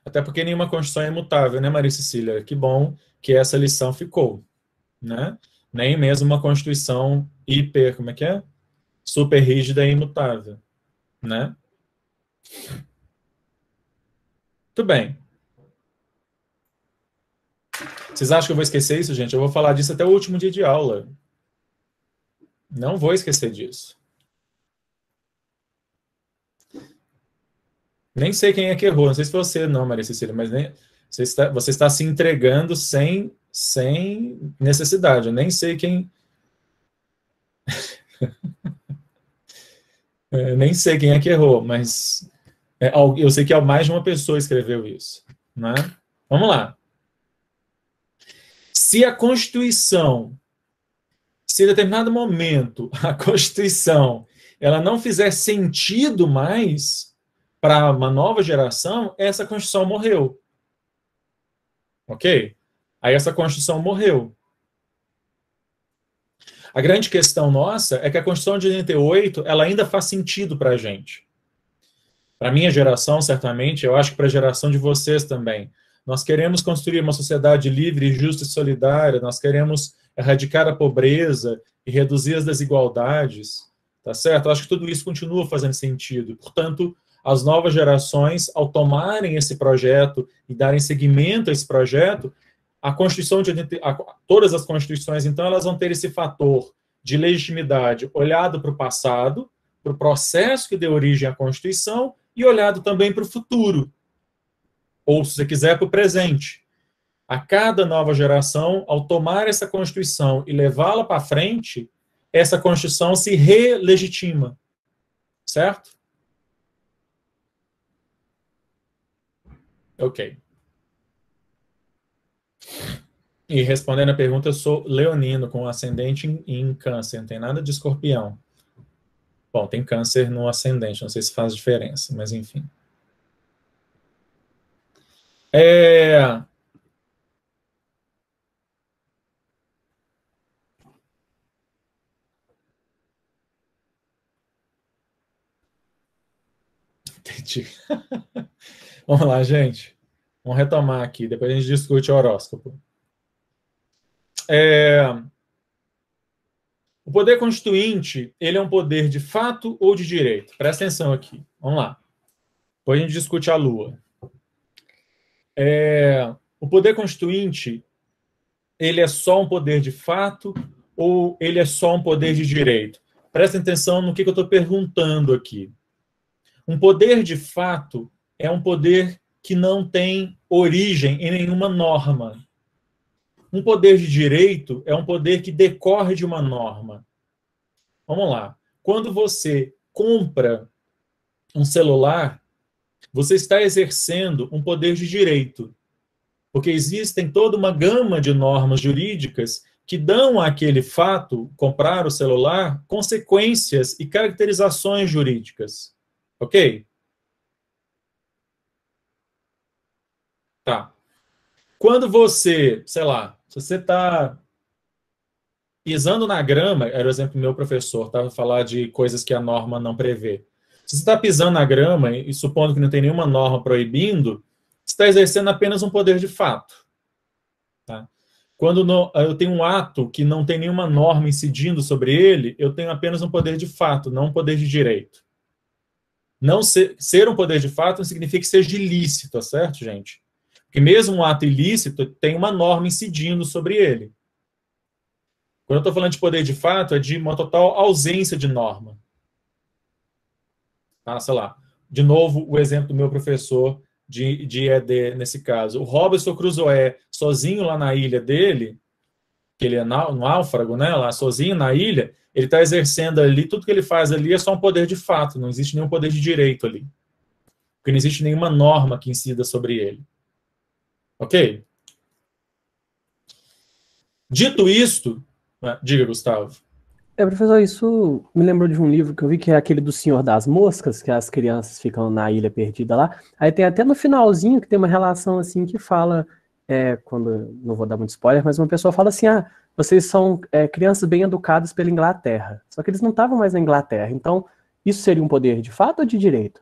A: Até porque nenhuma Constituição é imutável, né, Maria Cecília? Que bom que essa lição ficou, né? Nem mesmo uma Constituição como é que é? Super rígida e imutável, né? Muito bem. Vocês acham que eu vou esquecer isso, gente? Eu vou falar disso até o último dia de aula. Não vou esquecer disso. Nem sei quem é que errou. Não sei se foi você, não, Maria Cecília, mas nem, você está se entregando sem necessidade. Eu nem sei quem... nem sei quem é que errou, mas eu sei que mais de uma pessoa escreveu isso, né? Vamos lá. Se a Constituição, se em determinado momento a Constituição ela não fizer sentido mais para uma nova geração, essa Constituição morreu. Ok? Aí essa Constituição morreu. A grande questão nossa é que a Constituição de 88 ela ainda faz sentido para a gente. Para a minha geração, certamente, eu acho que para a geração de vocês também. Nós queremos construir uma sociedade livre, justa e solidária, nós queremos erradicar a pobreza e reduzir as desigualdades, tá certo? Eu acho que tudo isso continua fazendo sentido. Portanto, as novas gerações, ao tomarem esse projeto e darem seguimento a esse projeto, a Constituição todas as Constituições, então, elas vão ter esse fator de legitimidade olhado para o passado, para o processo que deu origem à Constituição, e olhado também para o futuro, ou, se você quiser, para o presente. A cada nova geração, ao tomar essa Constituição e levá-la para frente, essa Constituição se relegitima. Certo? Ok. E respondendo a pergunta, eu sou leonino, com ascendente em câncer, não tem nada de escorpião. Bom, tem câncer no ascendente, não sei se faz diferença, mas enfim. Entendi. Vamos lá, gente. Vamos retomar aqui, depois a gente discute o horóscopo. O poder constituinte, ele é um poder de fato ou de direito? Presta atenção aqui. Vamos lá. Depois a gente discute a Lua. O poder constituinte, ele é só um poder de fato ou ele é só um poder de direito? Presta atenção no que eu estou perguntando aqui. Um poder de fato é um poder que não tem origem em nenhuma norma. Um poder de direito é um poder que decorre de uma norma. Vamos lá. Quando você compra um celular, você está exercendo um poder de direito, porque existem toda uma gama de normas jurídicas que dão àquele fato, comprar o celular, consequências e caracterizações jurídicas. Ok? Tá. Quando você, sei lá, se você está pisando na grama, era o exemplo do meu professor, estava falar de coisas que a norma não prevê. Se você está pisando na grama, e supondo que não tem nenhuma norma proibindo, você está exercendo apenas um poder de fato. Tá? Quando eu tenho um ato que não tem nenhuma norma incidindo sobre ele, eu tenho apenas um poder de fato, não um poder de direito. Não ser um poder de fato não significa que seja ilícito, tá certo, gente? Porque mesmo um ato ilícito tem uma norma incidindo sobre ele. Quando eu estou falando de poder de fato, é de uma total ausência de norma. Tá, sei lá. De novo, o exemplo do meu professor de ED, nesse caso. O Robinson Crusoe, sozinho lá na ilha dele, que ele é náufrago, né, lá sozinho na ilha, ele está exercendo ali, tudo que ele faz ali é só um poder de fato, não existe nenhum poder de direito ali. Porque não existe nenhuma norma que incida sobre ele. Ok? Dito isto, diga, Gustavo.
D: Professor, isso me lembrou de um livro que eu vi, que é aquele do Senhor das Moscas, que as crianças ficam na ilha perdida lá. Aí tem até no finalzinho que tem uma relação assim que fala, quando, não vou dar muito spoiler, mas uma pessoa fala assim, vocês são crianças bem educadas pela Inglaterra. Só que eles não estavam mais na Inglaterra. Então, isso seria um poder de fato ou de direito?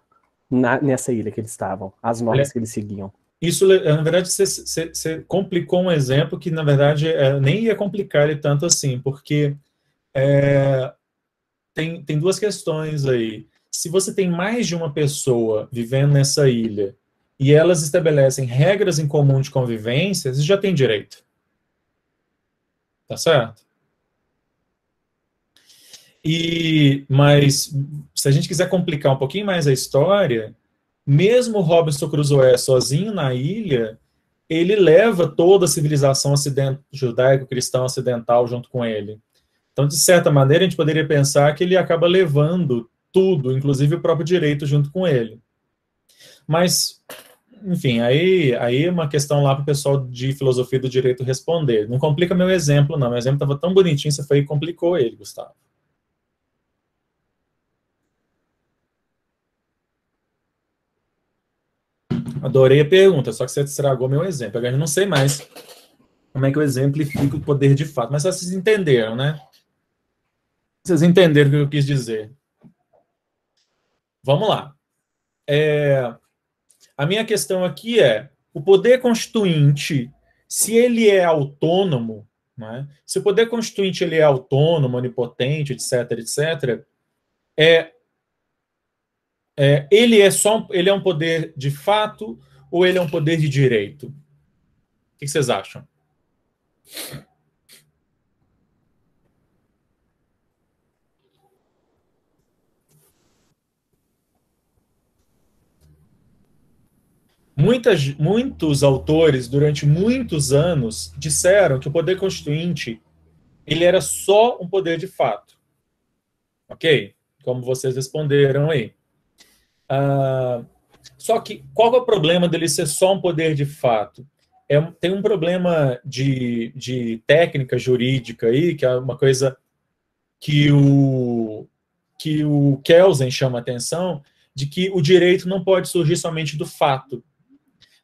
D: Nessa ilha que eles estavam, as normas que eles seguiam.
A: Isso, na verdade, você complicou um exemplo que, na verdade, nem ia complicar ele tanto assim, porque tem duas questões aí. Se você tem mais de uma pessoa vivendo nessa ilha e elas estabelecem regras em comum de convivência, você já tem direito. Tá certo? Mas, se a gente quiser complicar um pouquinho mais a história, mesmo Robinson Crusoe sozinho na ilha, ele leva toda a civilização judaico-cristã ocidental junto com ele. Então, de certa maneira, a gente poderia pensar que ele acaba levando tudo, inclusive o próprio direito, junto com ele. Mas, enfim, aí é uma questão lá para o pessoal de filosofia do direito responder. Não complica meu exemplo, não. Meu exemplo estava tão bonitinho, você foi e complicou ele, Gustavo. Adorei a pergunta, só que você estragou meu exemplo. Agora eu não sei mais como é que eu exemplifico o poder de fato. Mas vocês entenderam, né? Vocês entenderam o que eu quis dizer. Vamos lá. A minha questão aqui é, o poder constituinte, se ele é autônomo, né? Se o poder constituinte ele é autônomo, onipotente, etc., etc., ele é um poder de fato ou ele é um poder de direito? O que vocês acham? Muitos autores, durante muitos anos, disseram que o poder constituinte ele era só um poder de fato. Ok? Como vocês responderam aí. Só que, qual é o problema dele ser só um poder de fato? Tem um problema de técnica jurídica aí, que é uma coisa que o Kelsen chama a atenção, de que o direito não pode surgir somente do fato.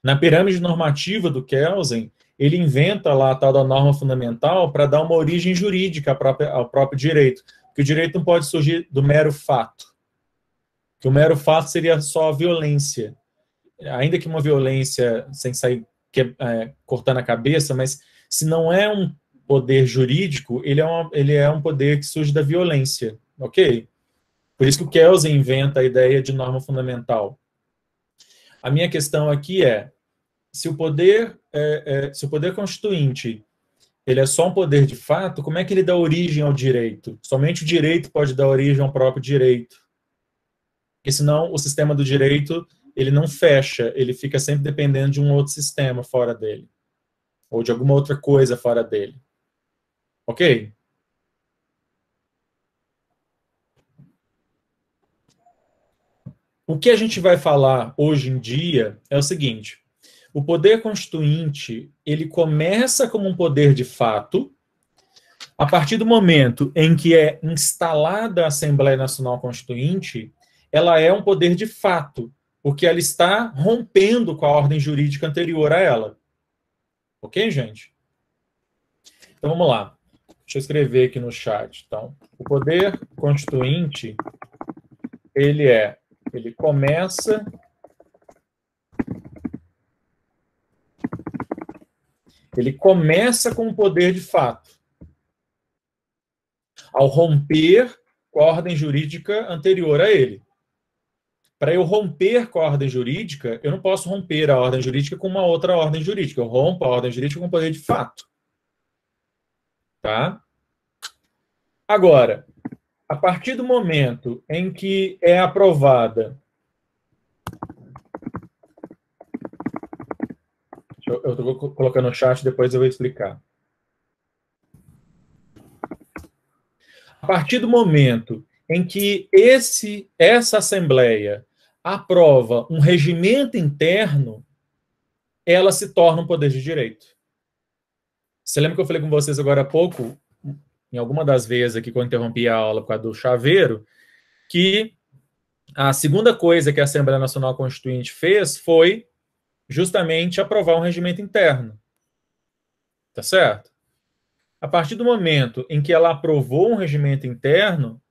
A: Na pirâmide normativa do Kelsen, ele inventa lá a tal da norma fundamental para dar uma origem jurídica ao próprio direito. Porque o direito não pode surgir do mero fato. Que o mero fato seria só a violência. Ainda que uma violência sem sair cortando a cabeça, mas se não é um poder jurídico, ele é um poder que surge da violência. Ok? Por isso que o Kelsen inventa a ideia de norma fundamental. A minha questão aqui é, se o poder constituinte ele é só um poder de fato, como é que ele dá origem ao direito? Somente o direito pode dar origem ao próprio direito. Porque senão o sistema do direito ele não fecha, ele fica sempre dependendo de um outro sistema fora dele. Ou de alguma outra coisa fora dele. Ok? O que a gente vai falar hoje em dia é o seguinte: o poder constituinte, ele começa como um poder de fato, a partir do momento em que é instalada a Assembleia Nacional Constituinte, ela é um poder de fato, porque ela está rompendo com a ordem jurídica anterior a ela. Ok, gente? Então, vamos lá. Deixa eu escrever aqui no chat. Então, o poder constituinte, ele começa com o poder de fato, ao romper com a ordem jurídica anterior a ele. Para eu romper com a ordem jurídica, eu não posso romper a ordem jurídica com uma outra ordem jurídica. Eu rompo a ordem jurídica com o poder de fato. Tá? Agora, a partir do momento em que é aprovada... Eu estou colocando no chat, depois eu vou explicar. A partir do momento em que essa Assembleia aprova um regimento interno, ela se torna um poder de direito. Você lembra que eu falei com vocês agora há pouco, em alguma das vezes aqui, quando eu interrompi a aula por causa do chaveiro, que a segunda coisa que a Assembleia Nacional Constituinte fez foi justamente aprovar um regimento interno. Tá certo? A partir do momento em que ela aprovou um regimento interno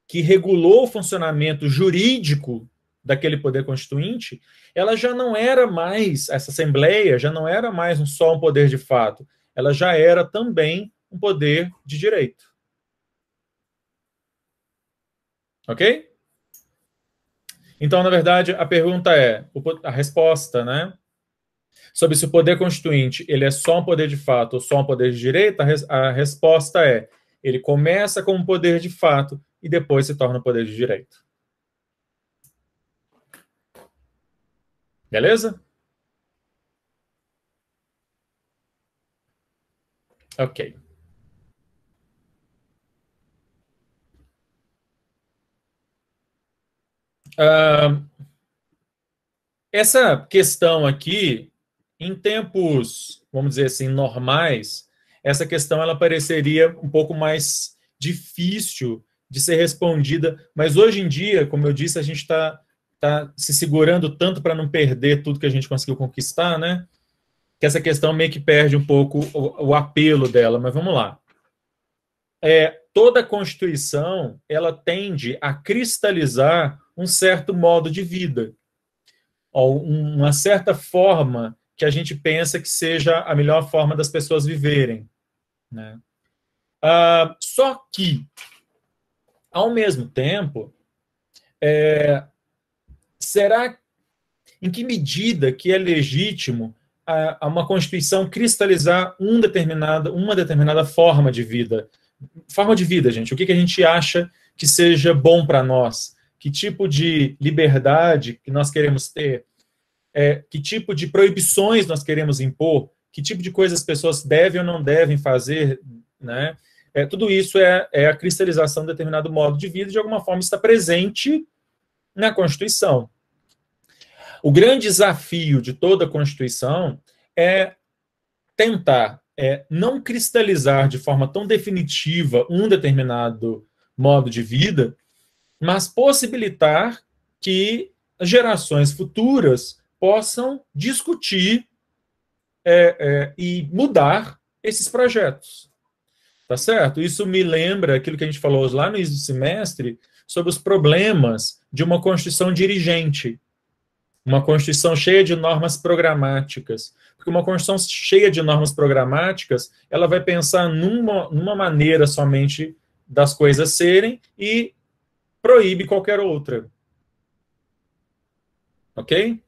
A: que regulou o funcionamento jurídico daquele poder constituinte, ela já não era mais, essa Assembleia já não era mais só um poder de fato, ela já era também um poder de direito. Ok? Então, na verdade, a pergunta a resposta, né? Sobre se o poder constituinte ele é só um poder de fato ou só um poder de direito, a resposta é: ele começa como um poder de fato e depois se torna um poder de direito. Beleza? Ok. Essa questão aqui, em tempos, vamos dizer assim, normais, essa questão ela pareceria um pouco mais difícil de ser respondida, mas hoje em dia, como eu disse, a gente está se segurando tanto para não perder tudo que a gente conseguiu conquistar, né? Que essa questão meio que perde um pouco o apelo dela, mas vamos lá. Toda a Constituição, ela tende a cristalizar um certo modo de vida, uma certa forma que a gente pensa que seja a melhor forma das pessoas viverem, né? Só que, ao mesmo tempo, será em que medida que é legítimo uma Constituição cristalizar uma determinada forma de vida? Forma de vida, gente. O que a gente acha que seja bom para nós? Que tipo de liberdade que nós queremos ter? Que tipo de proibições nós queremos impor? Que tipo de coisas as pessoas devem ou não devem fazer, né? Tudo isso é a cristalização de determinado modo de vida, de alguma forma está presente na Constituição. O grande desafio de toda a Constituição é tentar não cristalizar de forma tão definitiva um determinado modo de vida, mas possibilitar que gerações futuras possam discutir e mudar esses projetos. Tá certo? Isso me lembra aquilo que a gente falou lá no início do semestre sobre os problemas de uma Constituição dirigente. Uma Constituição cheia de normas programáticas. Porque uma Constituição cheia de normas programáticas, ela vai pensar numa maneira somente das coisas serem e proíbe qualquer outra. Ok?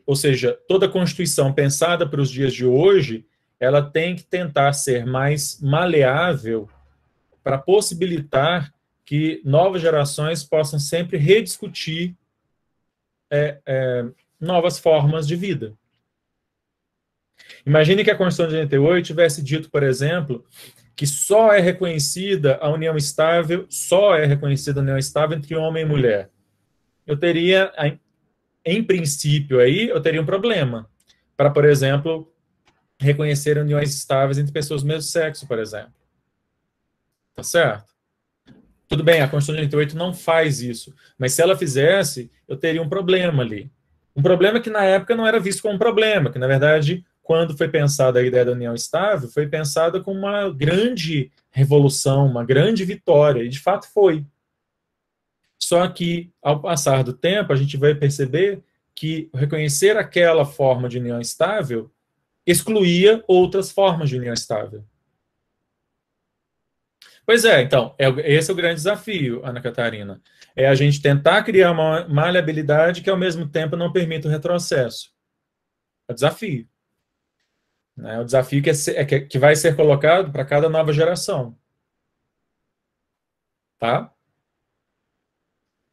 A: Ou seja, toda Constituição pensada para os dias de hoje, ela tem que tentar ser mais maleável para possibilitar que novas gerações possam sempre rediscutir novas formas de vida. Imagine que a Constituição de 88 tivesse dito, por exemplo, que só é reconhecida a união estável entre homem e mulher. Eu teria, em princípio, aí, eu teria um problema para, por exemplo, reconhecer uniões estáveis entre pessoas do mesmo sexo, por exemplo. Tá certo? Tudo bem, a Constituição de 88 não faz isso, mas se ela fizesse, eu teria um problema ali. Um problema que na época não era visto como um problema, que na verdade, quando foi pensada a ideia da união estável, foi pensada como uma grande revolução, uma grande vitória, e de fato foi. Só que, ao passar do tempo, a gente vai perceber que reconhecer aquela forma de união estável excluía outras formas de união estável. Pois é, então, esse é o grande desafio, Ana Catarina. É a gente tentar criar uma maleabilidade que, ao mesmo tempo, não permita o retrocesso. É o desafio. Né? O desafio que vai ser colocado para cada nova geração. Tá?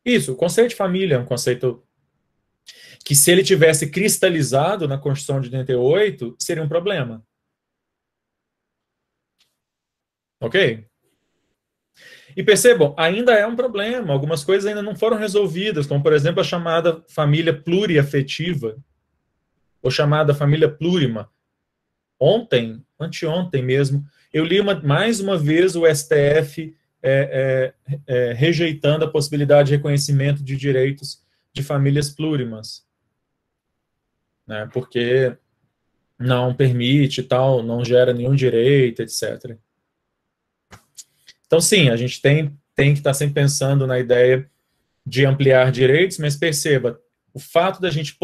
A: Isso, o conceito de família é um conceito que, se ele tivesse cristalizado na Constituição de 88, seria um problema. Ok? E percebam, ainda é um problema, algumas coisas ainda não foram resolvidas, como, por exemplo, a chamada família pluriafetiva, ou chamada família plurima. Anteontem mesmo, eu li mais uma vez o STF rejeitando a possibilidade de reconhecimento de direitos de famílias plurimas. Né, porque não permite, tal, não gera nenhum direito, etc. Então, sim, a gente tem que estar sempre pensando na ideia de ampliar direitos, mas perceba, o fato da gente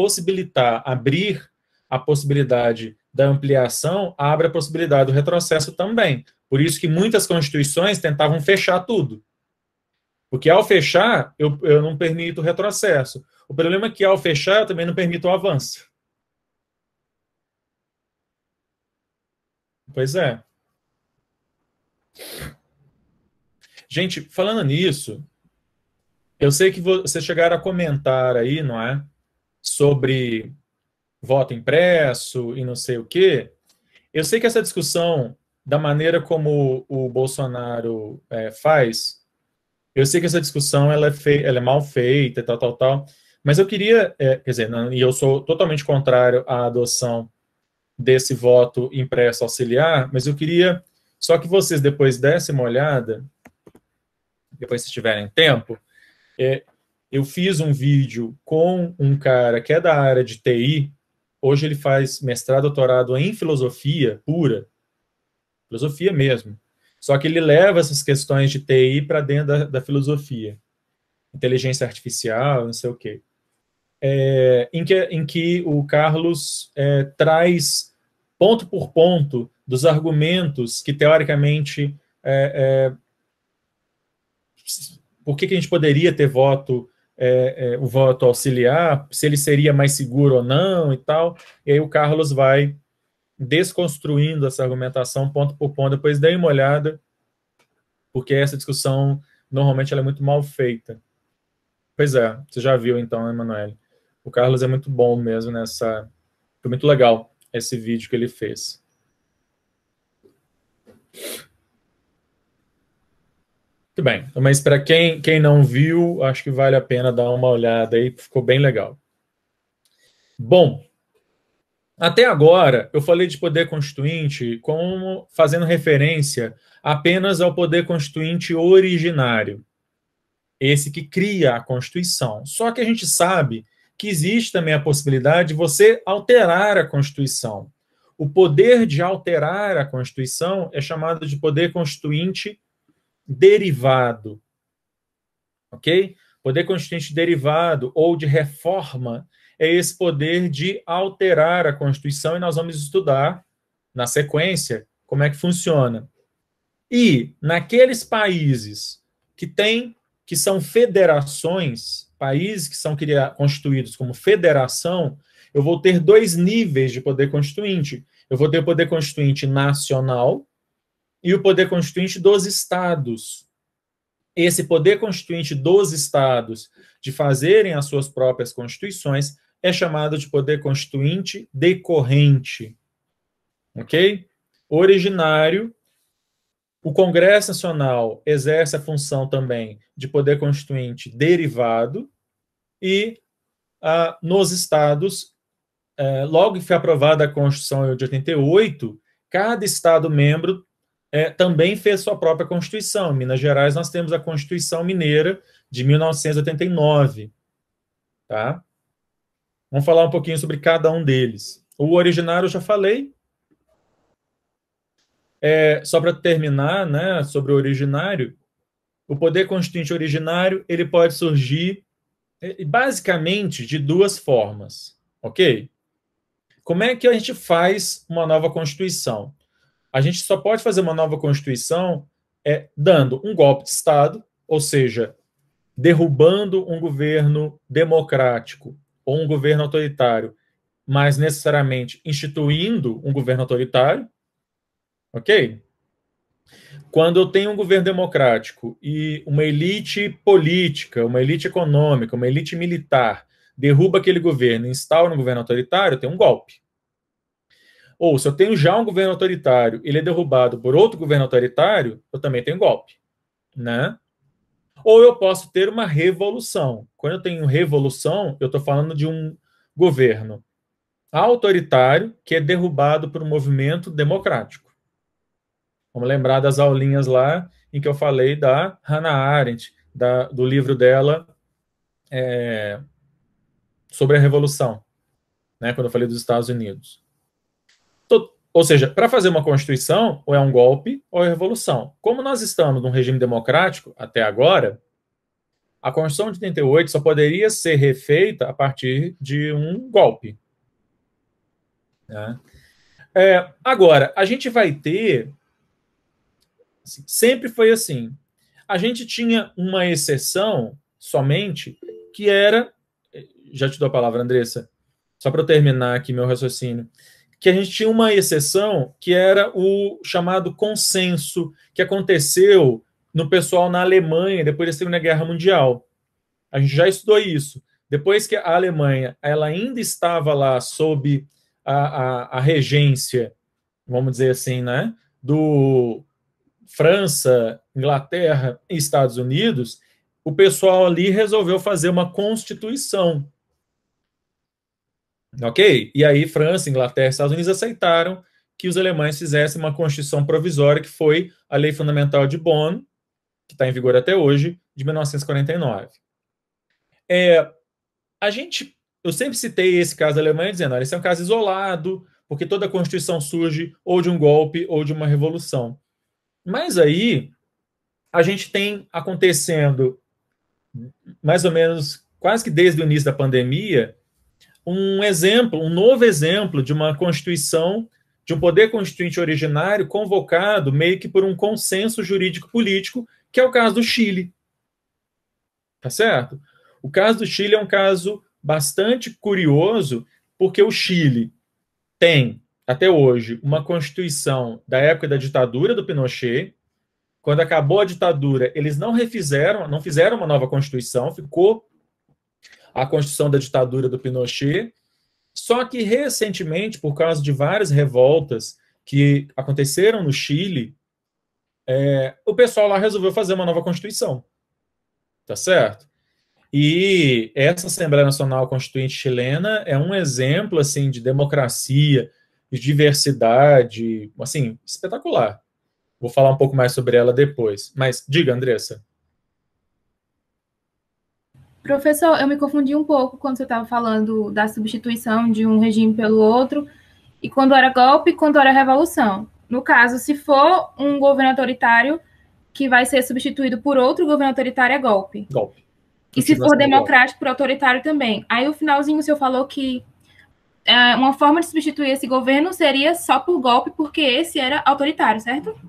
A: abrir a possibilidade da ampliação, abre a possibilidade do retrocesso também. Por isso que muitas constituições tentavam fechar tudo. Porque ao fechar, eu não permito o retrocesso. O problema é que ao fechar, eu também não permito o avanço. Pois é. Gente, falando nisso, eu sei que vocês chegaram a comentar aí, não é? Sobre voto impresso e não sei o quê. Eu sei que essa discussão, da maneira como o Bolsonaro faz, eu sei que essa discussão ela é mal feita, tal, mas eu queria, quer dizer, e eu sou totalmente contrário à adoção desse voto impresso auxiliar, mas eu queria só que vocês depois dessem uma olhada, depois se tiverem tempo, eu fiz um vídeo com um cara que é da área de TI, hoje ele faz mestrado, doutorado em filosofia pura, filosofia mesmo, só que ele leva essas questões de TI para dentro da filosofia, inteligência artificial, não sei o quê, em que o Carlos traz ponto por ponto dos argumentos que, teoricamente, por que a gente poderia ter o voto auxiliar, se ele seria mais seguro ou não e tal, e aí o Carlos vai desconstruindo essa argumentação ponto por ponto. Depois dê uma olhada, porque essa discussão, normalmente, ela é muito mal feita. Pois é, você já viu então, Emanuele? O Carlos é muito bom mesmo nessa... Foi muito legal esse vídeo que ele fez. Muito bem, mas para quem não viu, acho que vale a pena dar uma olhada aí, ficou bem legal. Bom, até agora eu falei de poder constituinte como fazendo referência apenas ao poder constituinte originário, esse que cria a Constituição. Só que a gente sabe que existe também a possibilidade de você alterar a Constituição. O poder de alterar a Constituição é chamado de poder constituinte derivado. Ok? Poder constituinte derivado ou de reforma é esse poder de alterar a Constituição, e nós vamos estudar, na sequência, como é que funciona. E, naqueles países que são federações, países que são constituídos como federação, eu vou ter dois níveis de poder constituinte. Eu vou ter o poder constituinte nacional e o poder constituinte dos estados. Esse poder constituinte dos estados de fazerem as suas próprias constituições é chamado de poder constituinte decorrente. Ok? Originário. O Congresso Nacional exerce a função também de poder constituinte derivado e nos estados, logo que foi aprovada a Constituição de 88, cada estado membro também fez sua própria Constituição. Em Minas Gerais, nós temos a Constituição Mineira de 1989. Tá? Vamos falar um pouquinho sobre cada um deles. O originário eu já falei. Só para terminar, né, sobre o originário, o poder constituinte originário ele pode surgir basicamente de duas formas, ok? Como é que a gente faz uma nova Constituição? A gente só pode fazer uma nova Constituição dando um golpe de Estado, ou seja, derrubando um governo democrático ou um governo autoritário, mas necessariamente instituindo um governo autoritário, ok? Quando eu tenho um governo democrático e uma elite política, uma elite econômica, uma elite militar derruba aquele governo e instaura um governo autoritário, eu tenho um golpe. Ou se eu tenho já um governo autoritário, ele é derrubado por outro governo autoritário, eu também tenho golpe, né? Ou eu posso ter uma revolução. Quando eu tenho revolução, eu estou falando de um governo autoritário que é derrubado por um movimento democrático. Vamos lembrar das aulinhas lá em que eu falei da Hannah Arendt, do livro dela sobre a Revolução, né, quando eu falei dos Estados Unidos. Ou seja, para fazer uma Constituição, ou é um golpe ou é revolução. Como nós estamos num regime democrático até agora, a Constituição de 88 só poderia ser refeita a partir de um golpe. Né? Agora, a gente vai ter... Sempre foi assim. A gente tinha uma exceção somente, que era... Já te dou a palavra, Andressa, só para eu terminar aqui meu raciocínio. Que a gente tinha uma exceção que era o chamado consenso, que aconteceu no pessoal na Alemanha depois da Segunda Guerra Mundial. A gente já estudou isso. Depois que a Alemanha ela ainda estava lá sob a regência, vamos dizer assim, né, do França, Inglaterra e Estados Unidos, o pessoal ali resolveu fazer uma constituição. Ok? E aí França, Inglaterra e Estados Unidos aceitaram que os alemães fizessem uma constituição provisória, que foi a Lei Fundamental de Bonn, que está em vigor até hoje, de 1949. Eu sempre citei esse caso da Alemanha dizendo, olha, esse é um caso isolado, porque toda a Constituição surge ou de um golpe ou de uma revolução. Mas aí a gente tem acontecendo, mais ou menos, quase que desde o início da pandemia, um novo exemplo de uma Constituição, de um poder constituinte originário convocado meio que por um consenso jurídico-político, que é o caso do Chile. Tá certo? O caso do Chile é um caso bastante curioso, porque o Chile tem, até hoje, uma Constituição da época da ditadura do Pinochet. Quando acabou a ditadura, eles não fizeram uma nova Constituição, ficou a Constituição da ditadura do Pinochet, só que recentemente, por causa de várias revoltas que aconteceram no Chile, o pessoal lá resolveu fazer uma nova Constituição. Tá certo? E essa Assembleia Nacional Constituinte chilena é um exemplo assim, de democracia, de diversidade, assim, espetacular. Vou falar um pouco mais sobre ela depois. Mas diga, Andressa.
C: Professor, eu me confundi um pouco quando você estava falando da substituição de um regime pelo outro, e quando era golpe e quando era revolução. No caso, se for um governo autoritário que vai ser substituído por outro governo autoritário, é golpe.
A: Golpe.
C: E se for democrático, por autoritário também. Aí, o finalzinho, o senhor falou que uma forma de substituir esse governo seria só por golpe, porque esse era autoritário, certo?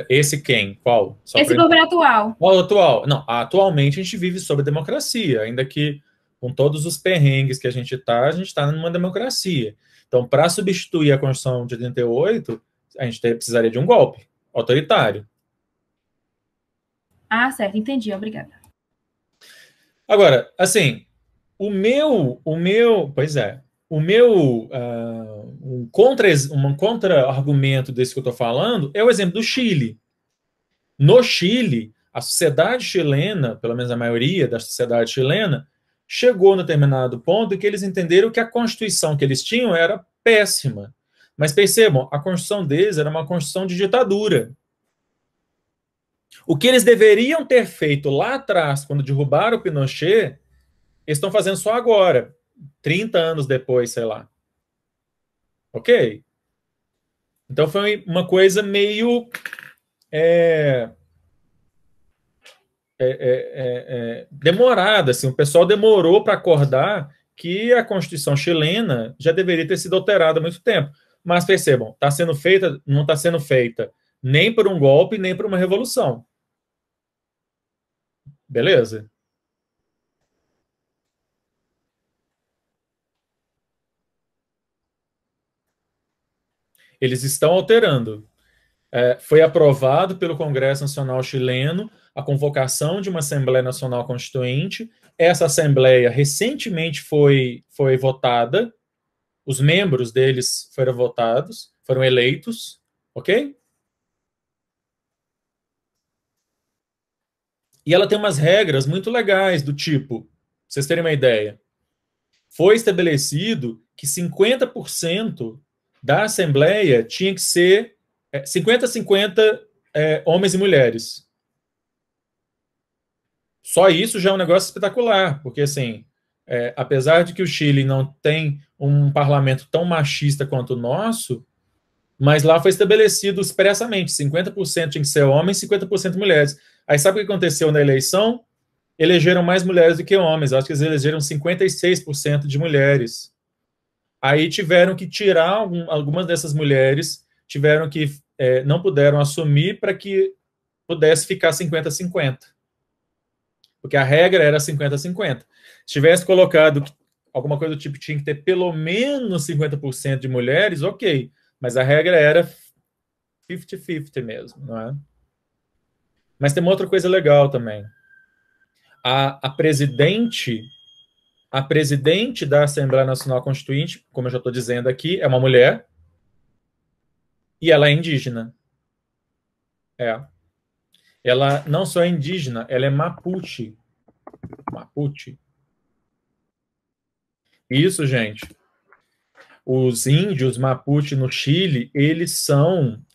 A: Esse quem? Qual?
C: Esse governo atual.
A: Qual atual? Não, atualmente a gente vive sob democracia, ainda que com todos os perrengues que a gente está numa democracia. Então, para substituir a Constituição de 88, a gente precisaria de um golpe autoritário.
C: Ah, certo, entendi, obrigada.
A: Agora, assim, um contra-argumento desse que eu estou falando é o exemplo do Chile. No Chile, a sociedade chilena, pelo menos a maioria da sociedade chilena, chegou no determinado ponto em que eles entenderam que a Constituição que eles tinham era péssima. Mas percebam, a Constituição deles era uma Constituição de ditadura. O que eles deveriam ter feito lá atrás, quando derrubaram o Pinochet, eles estão fazendo só agora, 30 anos depois, sei lá. Ok? Então foi uma coisa meio demorada, assim, o pessoal demorou para acordar que a Constituição chilena já deveria ter sido alterada há muito tempo. Mas percebam, tá sendo feita, não está sendo feita nem por um golpe, nem por uma revolução. Beleza? Eles estão alterando. Foi aprovado pelo Congresso Nacional Chileno a convocação de uma Assembleia Nacional Constituinte. Essa Assembleia recentemente foi votada, os membros deles foram votados, foram eleitos, ok? E ela tem umas regras muito legais, do tipo, pra vocês terem uma ideia, foi estabelecido que 50% da Assembleia tinha que ser 50-50 homens e mulheres. Só isso já é um negócio espetacular, porque, assim, apesar de que o Chile não tem um parlamento tão machista quanto o nosso, mas lá foi estabelecido expressamente, 50% tinha que ser homens, 50% mulheres. Aí sabe o que aconteceu na eleição? Elegeram mais mulheres do que homens, acho que eles elegeram 56% de mulheres. Aí tiveram que tirar algumas dessas mulheres, tiveram que não puderam assumir para que pudesse ficar 50-50. Porque a regra era 50-50. Se tivesse colocado alguma coisa do tipo, tinha que ter pelo menos 50% de mulheres, ok. Mas a regra era 50-50 mesmo, não é? Mas tem uma outra coisa legal também. A presidente da Assembleia Nacional Constituinte, como eu já estou dizendo aqui, é uma mulher e ela é indígena. Ela não só é indígena, ela é Mapuche. Mapuche. Isso, gente. Os índios Mapuche no Chile, eles são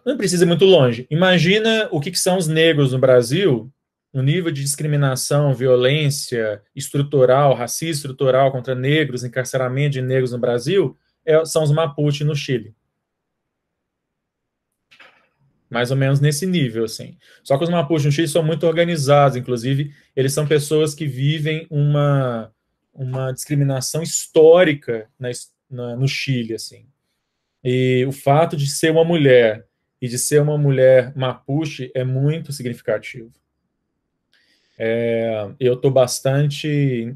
A: não precisa ir muito longe. Imagina o que são os negros no Brasil, o nível de discriminação, violência estrutural, racismo estrutural contra negros, encarceramento de negros no Brasil, são os Mapuche no Chile. Mais ou menos nesse nível, assim. Só que os Mapuche no Chile são muito organizados, inclusive, eles são pessoas que vivem uma discriminação histórica no Chile, assim. E o fato de ser uma mulher e de ser uma mulher Mapuche é muito significativo. Eu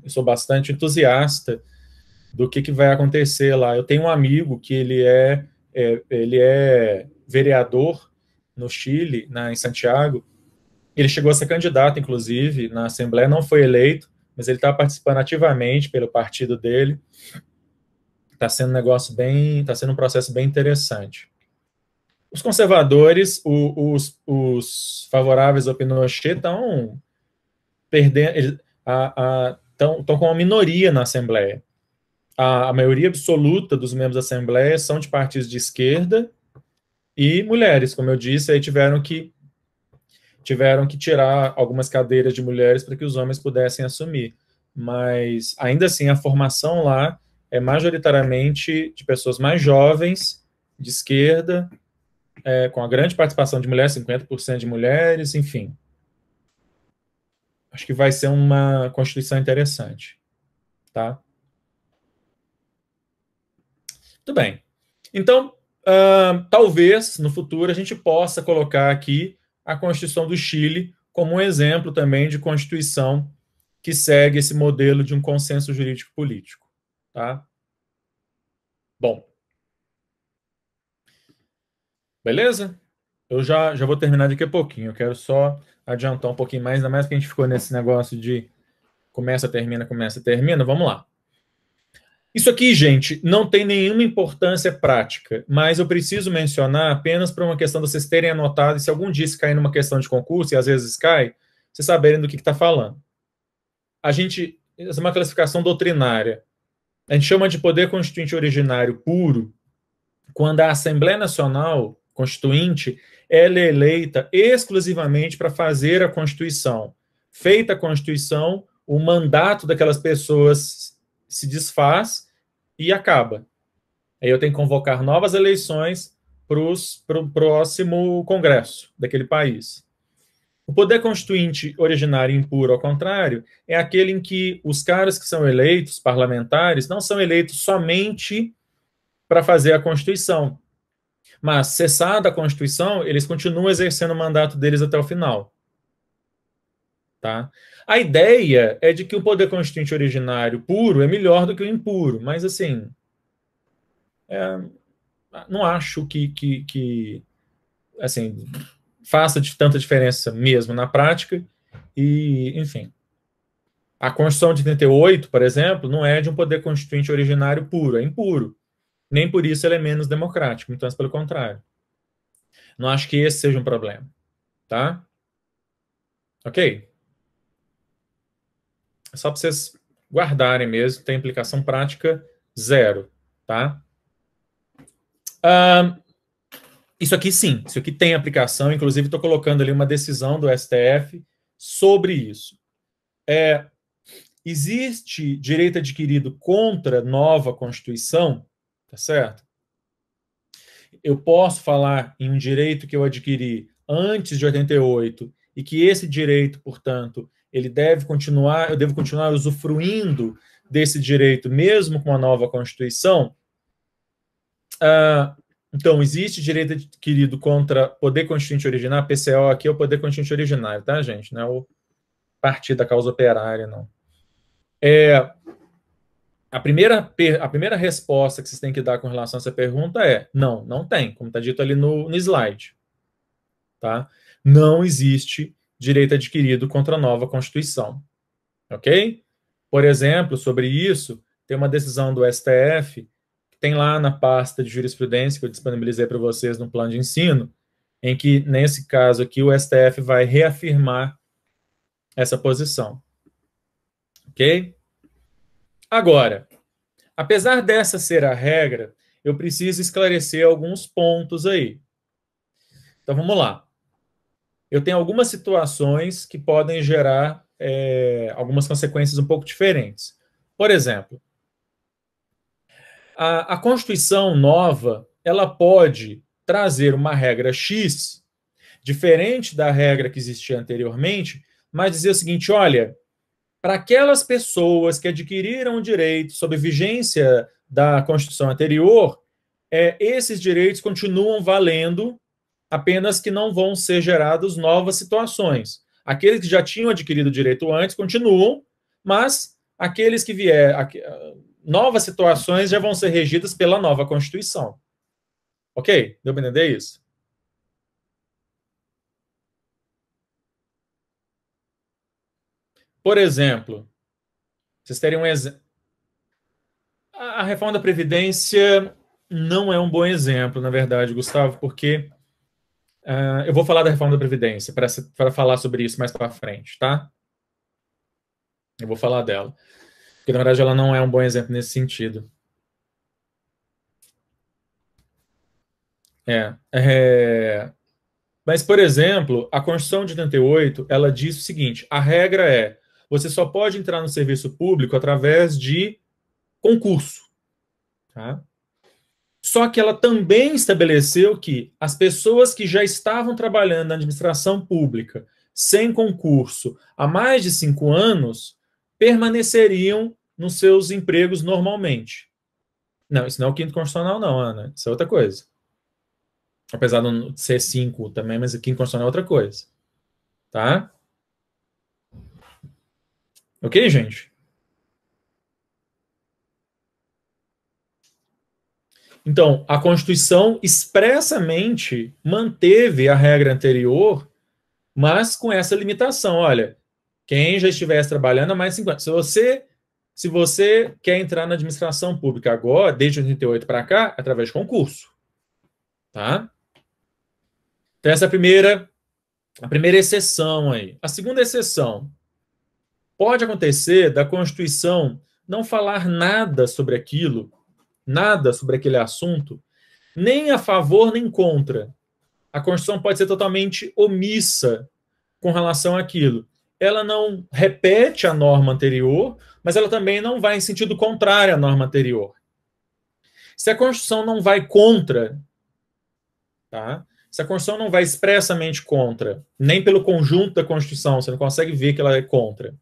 A: sou bastante entusiasta do que vai acontecer lá. Eu tenho um amigo que ele é vereador no Chile, em Santiago. Ele chegou a ser candidato, inclusive, na Assembleia, não foi eleito, mas ele está participando ativamente pelo partido dele. Está sendo um processo bem interessante. Os conservadores, os favoráveis ao Pinochet estão perdendo, estão com uma minoria na Assembleia. A maioria absoluta dos membros da Assembleia são de partidos de esquerda e mulheres, como eu disse, aí tiveram que tirar algumas cadeiras de mulheres para que os homens pudessem assumir. Mas, ainda assim, a formação lá é majoritariamente de pessoas mais jovens, de esquerda, com a grande participação de mulheres, 50% de mulheres, enfim. Acho que vai ser uma Constituição interessante. Tá? Muito bem. Então, talvez, no futuro, a gente possa colocar aqui a Constituição do Chile como um exemplo também de Constituição que segue esse modelo de um consenso jurídico-político. Tá? Bom. Beleza? Eu já vou terminar daqui a pouquinho. Eu quero só adiantar um pouquinho mais, ainda mais que a gente ficou nesse negócio de começa, termina, começa, termina. Vamos lá. Isso aqui, gente, não tem nenhuma importância prática, mas eu preciso mencionar apenas para uma questão de vocês terem anotado, e se algum dia se cair numa questão de concurso, e às vezes cai, vocês saberem do que está falando. Essa é uma classificação doutrinária. A gente chama de poder constituinte originário puro quando a Assembleia Nacional Constituinte ela é eleita exclusivamente para fazer a Constituição. Feita a Constituição, o mandato daquelas pessoas se desfaz e acaba. Aí eu tenho que convocar novas eleições para o próximo Congresso daquele país. O poder constituinte originário impuro, ao contrário, é aquele em que os caras que são eleitos, parlamentares, não são eleitos somente para fazer a Constituição, mas, cessada a Constituição, eles continuam exercendo o mandato deles até o final. Tá? A ideia é de que o poder constituinte originário puro é melhor do que o impuro, mas, assim, não acho que assim, faça tanta diferença mesmo na prática, e, enfim. A Constituição de 88, por exemplo, não é de um poder constituinte originário puro, é impuro. Nem por isso ele é menos democrático, então é pelo contrário. Não acho que esse seja um problema, tá? Ok? É só para vocês guardarem mesmo, tem implicação prática zero, tá? Isso aqui sim, isso aqui tem aplicação, inclusive estou colocando ali uma decisão do STF sobre isso. Existe direito adquirido contra nova Constituição, tá certo? Eu posso falar em um direito que eu adquiri antes de 88 e que esse direito, portanto, ele deve continuar, eu devo continuar usufruindo desse direito mesmo com a nova Constituição? Então, existe direito adquirido contra poder constituinte originário, PCO aqui é o poder constituinte originário, tá, gente? Não é o partido da causa operária, não. A primeira resposta que vocês têm que dar com relação a essa pergunta é não, não tem, como está dito ali no slide. Tá? Não existe direito adquirido contra a nova Constituição. Ok? Por exemplo, sobre isso, tem uma decisão do STF, que tem lá na pasta de jurisprudência, que eu disponibilizei para vocês no plano de ensino, em que, nesse caso aqui, o STF vai reafirmar essa posição. Ok? Agora, apesar dessa ser a regra, eu preciso esclarecer alguns pontos aí. Então, vamos lá. Eu tenho algumas situações que podem gerar algumas consequências um pouco diferentes. Por exemplo, a Constituição nova, ela pode trazer uma regra X, diferente da regra que existia anteriormente, mas dizer o seguinte, olha, para aquelas pessoas que adquiriram o direito sob vigência da Constituição anterior, esses direitos continuam valendo, apenas que não vão ser geradas novas situações. Aqueles que já tinham adquirido o direito antes continuam, mas aqueles que novas situações já vão ser regidas pela nova Constituição. Ok? Deu para entender isso? Por exemplo, vocês terem um exemplo. A reforma da Previdência não é um bom exemplo, na verdade, Gustavo, porque eu vou falar da reforma da Previdência para falar sobre isso mais para frente, tá? Eu vou falar dela. Porque, na verdade, ela não é um bom exemplo nesse sentido. Mas, por exemplo, a Constituição de 88, ela diz o seguinte, a regra é, você só pode entrar no serviço público através de concurso. Tá? Só que ela também estabeleceu que as pessoas que já estavam trabalhando na administração pública sem concurso há mais de 5 anos permaneceriam nos seus empregos normalmente. Não, isso não é o quinto constitucional, não, Ana. Isso é outra coisa. Apesar de ser 5 também, mas o quinto constitucional é outra coisa. Tá? Ok, gente? Então, a Constituição expressamente manteve a regra anterior, mas com essa limitação. Olha, quem já estivesse trabalhando há mais de 5 anos. Se você quer entrar na administração pública agora, desde 88 para cá, através de concurso. Tá? Então, essa é a primeira exceção aí. A segunda exceção. Pode acontecer da Constituição não falar nada sobre aquilo, nada sobre aquele assunto, nem a favor nem contra. A Constituição pode ser totalmente omissa com relação àquilo. Ela não repete a norma anterior, mas ela também não vai em sentido contrário à norma anterior. Se a Constituição não vai contra, tá? Se a Constituição não vai expressamente contra, nem pelo conjunto da Constituição, você não consegue ver que ela é contra,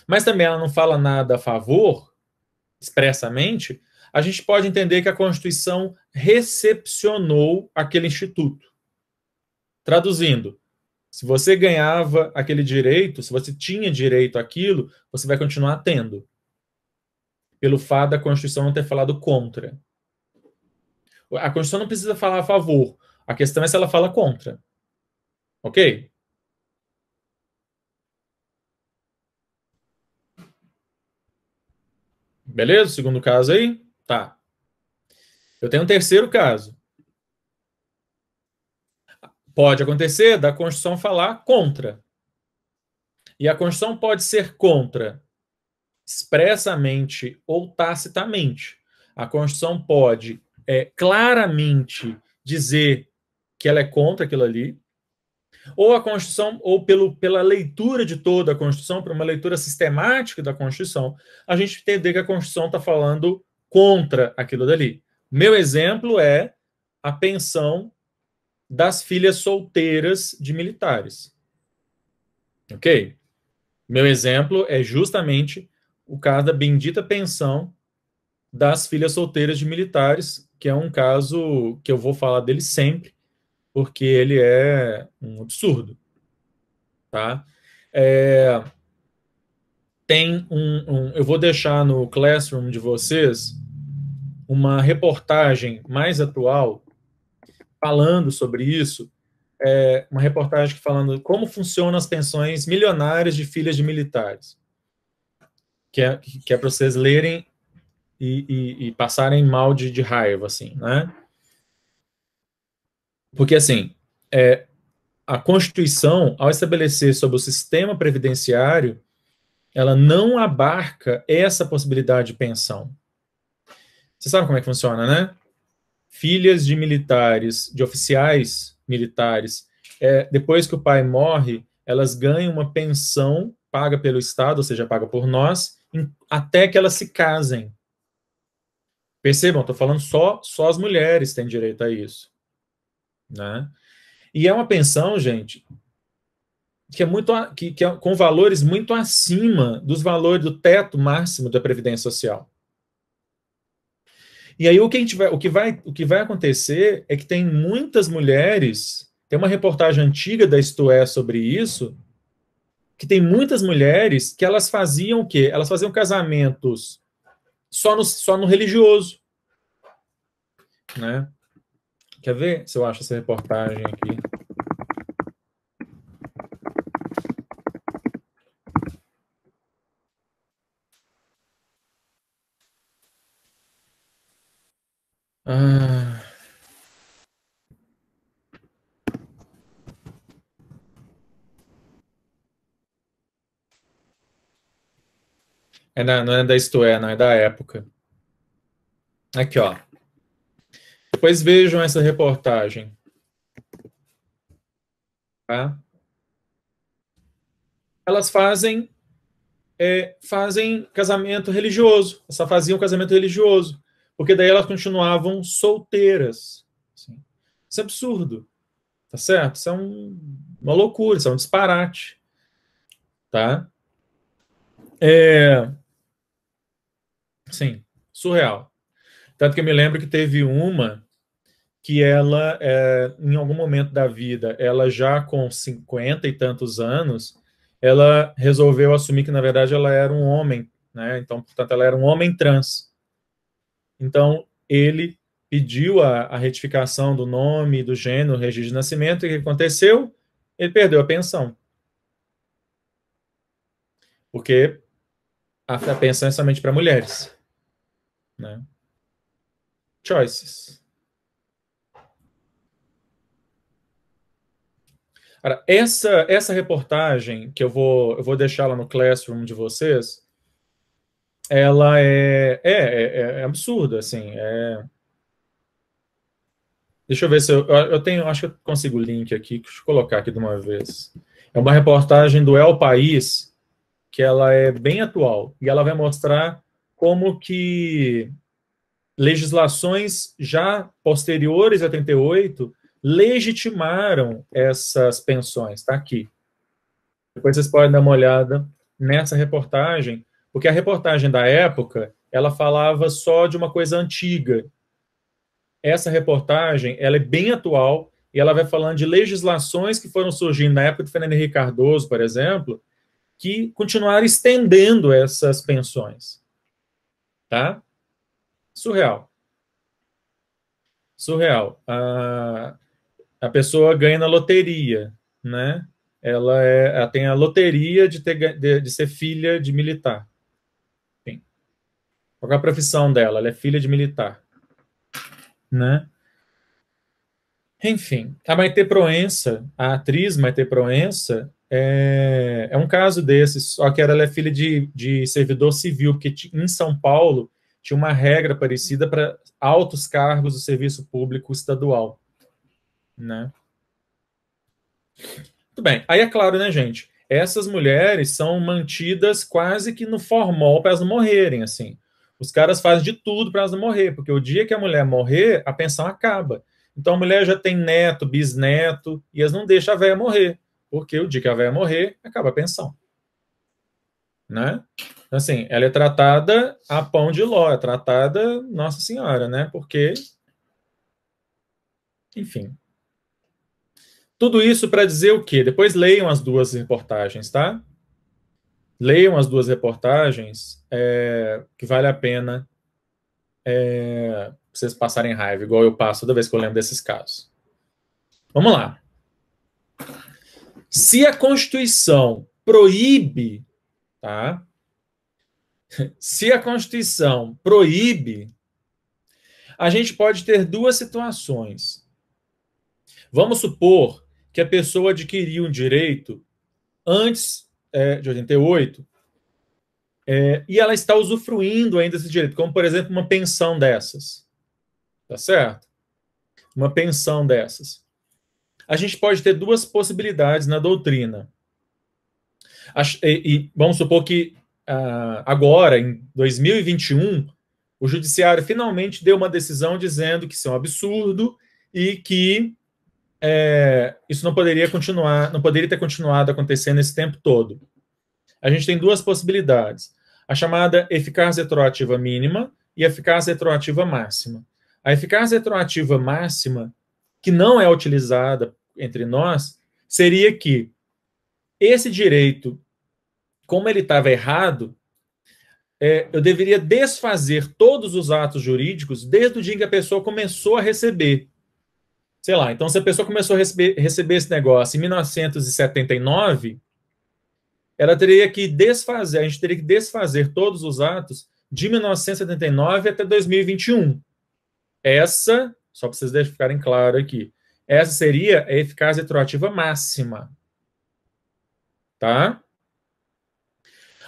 A: mas também ela não fala nada a favor, expressamente, a gente pode entender que a Constituição recepcionou aquele instituto. Traduzindo, se você ganhava aquele direito, se você tinha direito àquilo, você vai continuar tendo. Pelo fato da Constituição não ter falado contra. A Constituição não precisa falar a favor. A questão é se ela fala contra. Ok? Beleza? Segundo caso aí? Tá. Eu tenho um terceiro caso. Pode acontecer da Constituição falar contra. E a Constituição pode ser contra expressamente ou tacitamente. A Constituição pode claramente dizer que ela é contra aquilo ali, ou a Constituição, ou pela leitura de toda a Constituição, por uma leitura sistemática da Constituição, a gente entender que a Constituição está falando contra aquilo dali. Meu exemplo é a pensão das filhas solteiras de militares. Ok? Meu exemplo é justamente o caso da bendita pensão das filhas solteiras de militares, que é um caso que eu vou falar dele sempre, porque ele é um absurdo. Tá? Tem eu vou deixar no Classroom de vocês uma reportagem mais atual falando sobre isso, uma reportagem falando como funcionam as pensões milionárias de filhas de militares, que é para vocês lerem e passarem mal de raiva, assim, né? Porque, assim, a Constituição, ao estabelecer sobre o sistema previdenciário, ela não abarca essa possibilidade de pensão. Você sabe como é que funciona, né? Filhas de militares, de oficiais militares, depois que o pai morre, elas ganham uma pensão paga pelo Estado, ou seja, paga por nós, até que elas se casem. Percebam, estou falando só as mulheres têm direito a isso. Né? E é uma pensão, gente, que é com valores muito acima dos valores do teto máximo da Previdência Social. E aí o que vai acontecer é que tem muitas mulheres, tem uma reportagem antiga da Isto É sobre isso, que tem muitas mulheres que elas faziam o quê? Elas faziam casamentos só no religioso. Né? Quer ver se eu acho essa reportagem aqui? Não é da Isto É, não é da época. Aqui, ó. Depois vejam essa reportagem. Tá? Elas fazem casamento religioso. Só faziam casamento religioso. Porque daí elas continuavam solteiras. Assim. Isso é absurdo. Tá certo? Isso é uma loucura, isso é um disparate. Tá? Sim, surreal. Tanto que eu me lembro que teve uma que ela, em algum momento da vida, ela já com 50 e tantos anos, ela resolveu assumir que, na verdade, ela era um homem, né? Então, portanto, ela era um homem trans. Então, ele pediu a retificação do nome, do gênero, registro de nascimento, e o que aconteceu? Ele perdeu a pensão. Porque a pensão é somente para mulheres. Né? Choices. Agora, essa reportagem, que eu vou deixar lá no Classroom de vocês, ela é absurda, assim. Deixa eu ver se eu tenho, acho que eu consigo o link aqui, deixa eu colocar aqui de uma vez. É uma reportagem do El País, que ela é bem atual, e ela vai mostrar como que legislações já posteriores a 88 legitimaram essas pensões. Está aqui. Depois vocês podem dar uma olhada nessa reportagem, porque a reportagem da época, ela falava só de uma coisa antiga. Essa reportagem, ela é bem atual, e ela vai falando de legislações que foram surgindo na época do Fernando Henrique Cardoso, por exemplo, que continuaram estendendo essas pensões. Tá? Surreal. Surreal. A pessoa ganha na loteria, né? Ela tem a loteria de ser filha de militar. Enfim. Qual é a profissão dela? Ela é filha de militar. Né? Enfim, a Maitê Proença, a atriz Maitê Proença, é um caso desses, só que ela é filha de servidor civil, porque em São Paulo tinha uma regra parecida para altos cargos do serviço público estadual. Né? Muito bem. Aí é claro, né, gente? Essas mulheres são mantidas quase que no formol para elas não morrerem, assim. Os caras fazem de tudo para elas não morrer, porque o dia que a mulher morrer, a pensão acaba. Então a mulher já tem neto, bisneto, e elas não deixam a velha morrer, porque o dia que a velha morrer, acaba a pensão. Né? Então, assim, ela é tratada a pão de ló, é tratada Nossa Senhora, né? Porque, enfim. Tudo isso para dizer o quê? Depois leiam as duas reportagens, tá? Leiam as duas reportagens, que vale a pena vocês passarem raiva, igual eu passo toda vez que eu lembro desses casos. Vamos lá. Se a Constituição proíbe, tá? Se a Constituição proíbe, a gente pode ter duas situações. Vamos supor que a pessoa adquiriu um direito antes de 88, e ela está usufruindo ainda desse direito, como, por exemplo, uma pensão dessas. Tá certo? Uma pensão dessas. A gente pode ter duas possibilidades na doutrina. E vamos supor que agora, em 2021, o judiciário finalmente deu uma decisão dizendo que isso é um absurdo e que isso não poderia continuar, não poderia ter continuado acontecendo esse tempo todo. A gente tem duas possibilidades. A chamada eficácia retroativa mínima e a eficácia retroativa máxima. A eficácia retroativa máxima, que não é utilizada entre nós, seria que esse direito, como ele estava errado, eu deveria desfazer todos os atos jurídicos desde o dia em que a pessoa começou a receber. Sei lá, então se a pessoa começou a receber esse negócio em 1979, ela teria que desfazer, a gente teria que desfazer todos os atos de 1979 até 2021. Essa, só para vocês ficarem claro aqui, essa seria a eficácia retroativa máxima. Tá?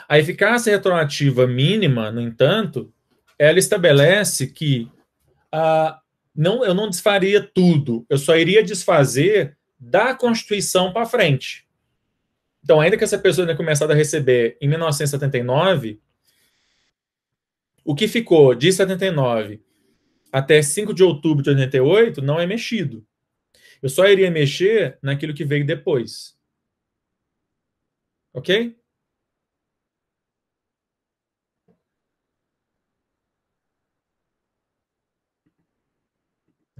A: A eficácia retroativa mínima, no entanto, ela estabelece que eu não desfaria tudo, eu só iria desfazer da Constituição para frente. Então, ainda que essa pessoa tenha começado a receber em 1979, o que ficou de 79 até 5 de outubro de 88 não é mexido. Eu só iria mexer naquilo que veio depois. Ok?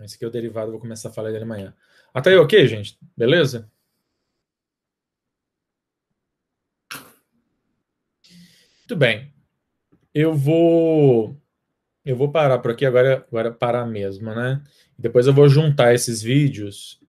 A: Esse aqui é o derivado, vou começar a falar dele amanhã. Até aí, ok, gente? Beleza? Muito bem. Eu vou parar por aqui agora parar mesmo, né? Depois eu vou juntar esses vídeos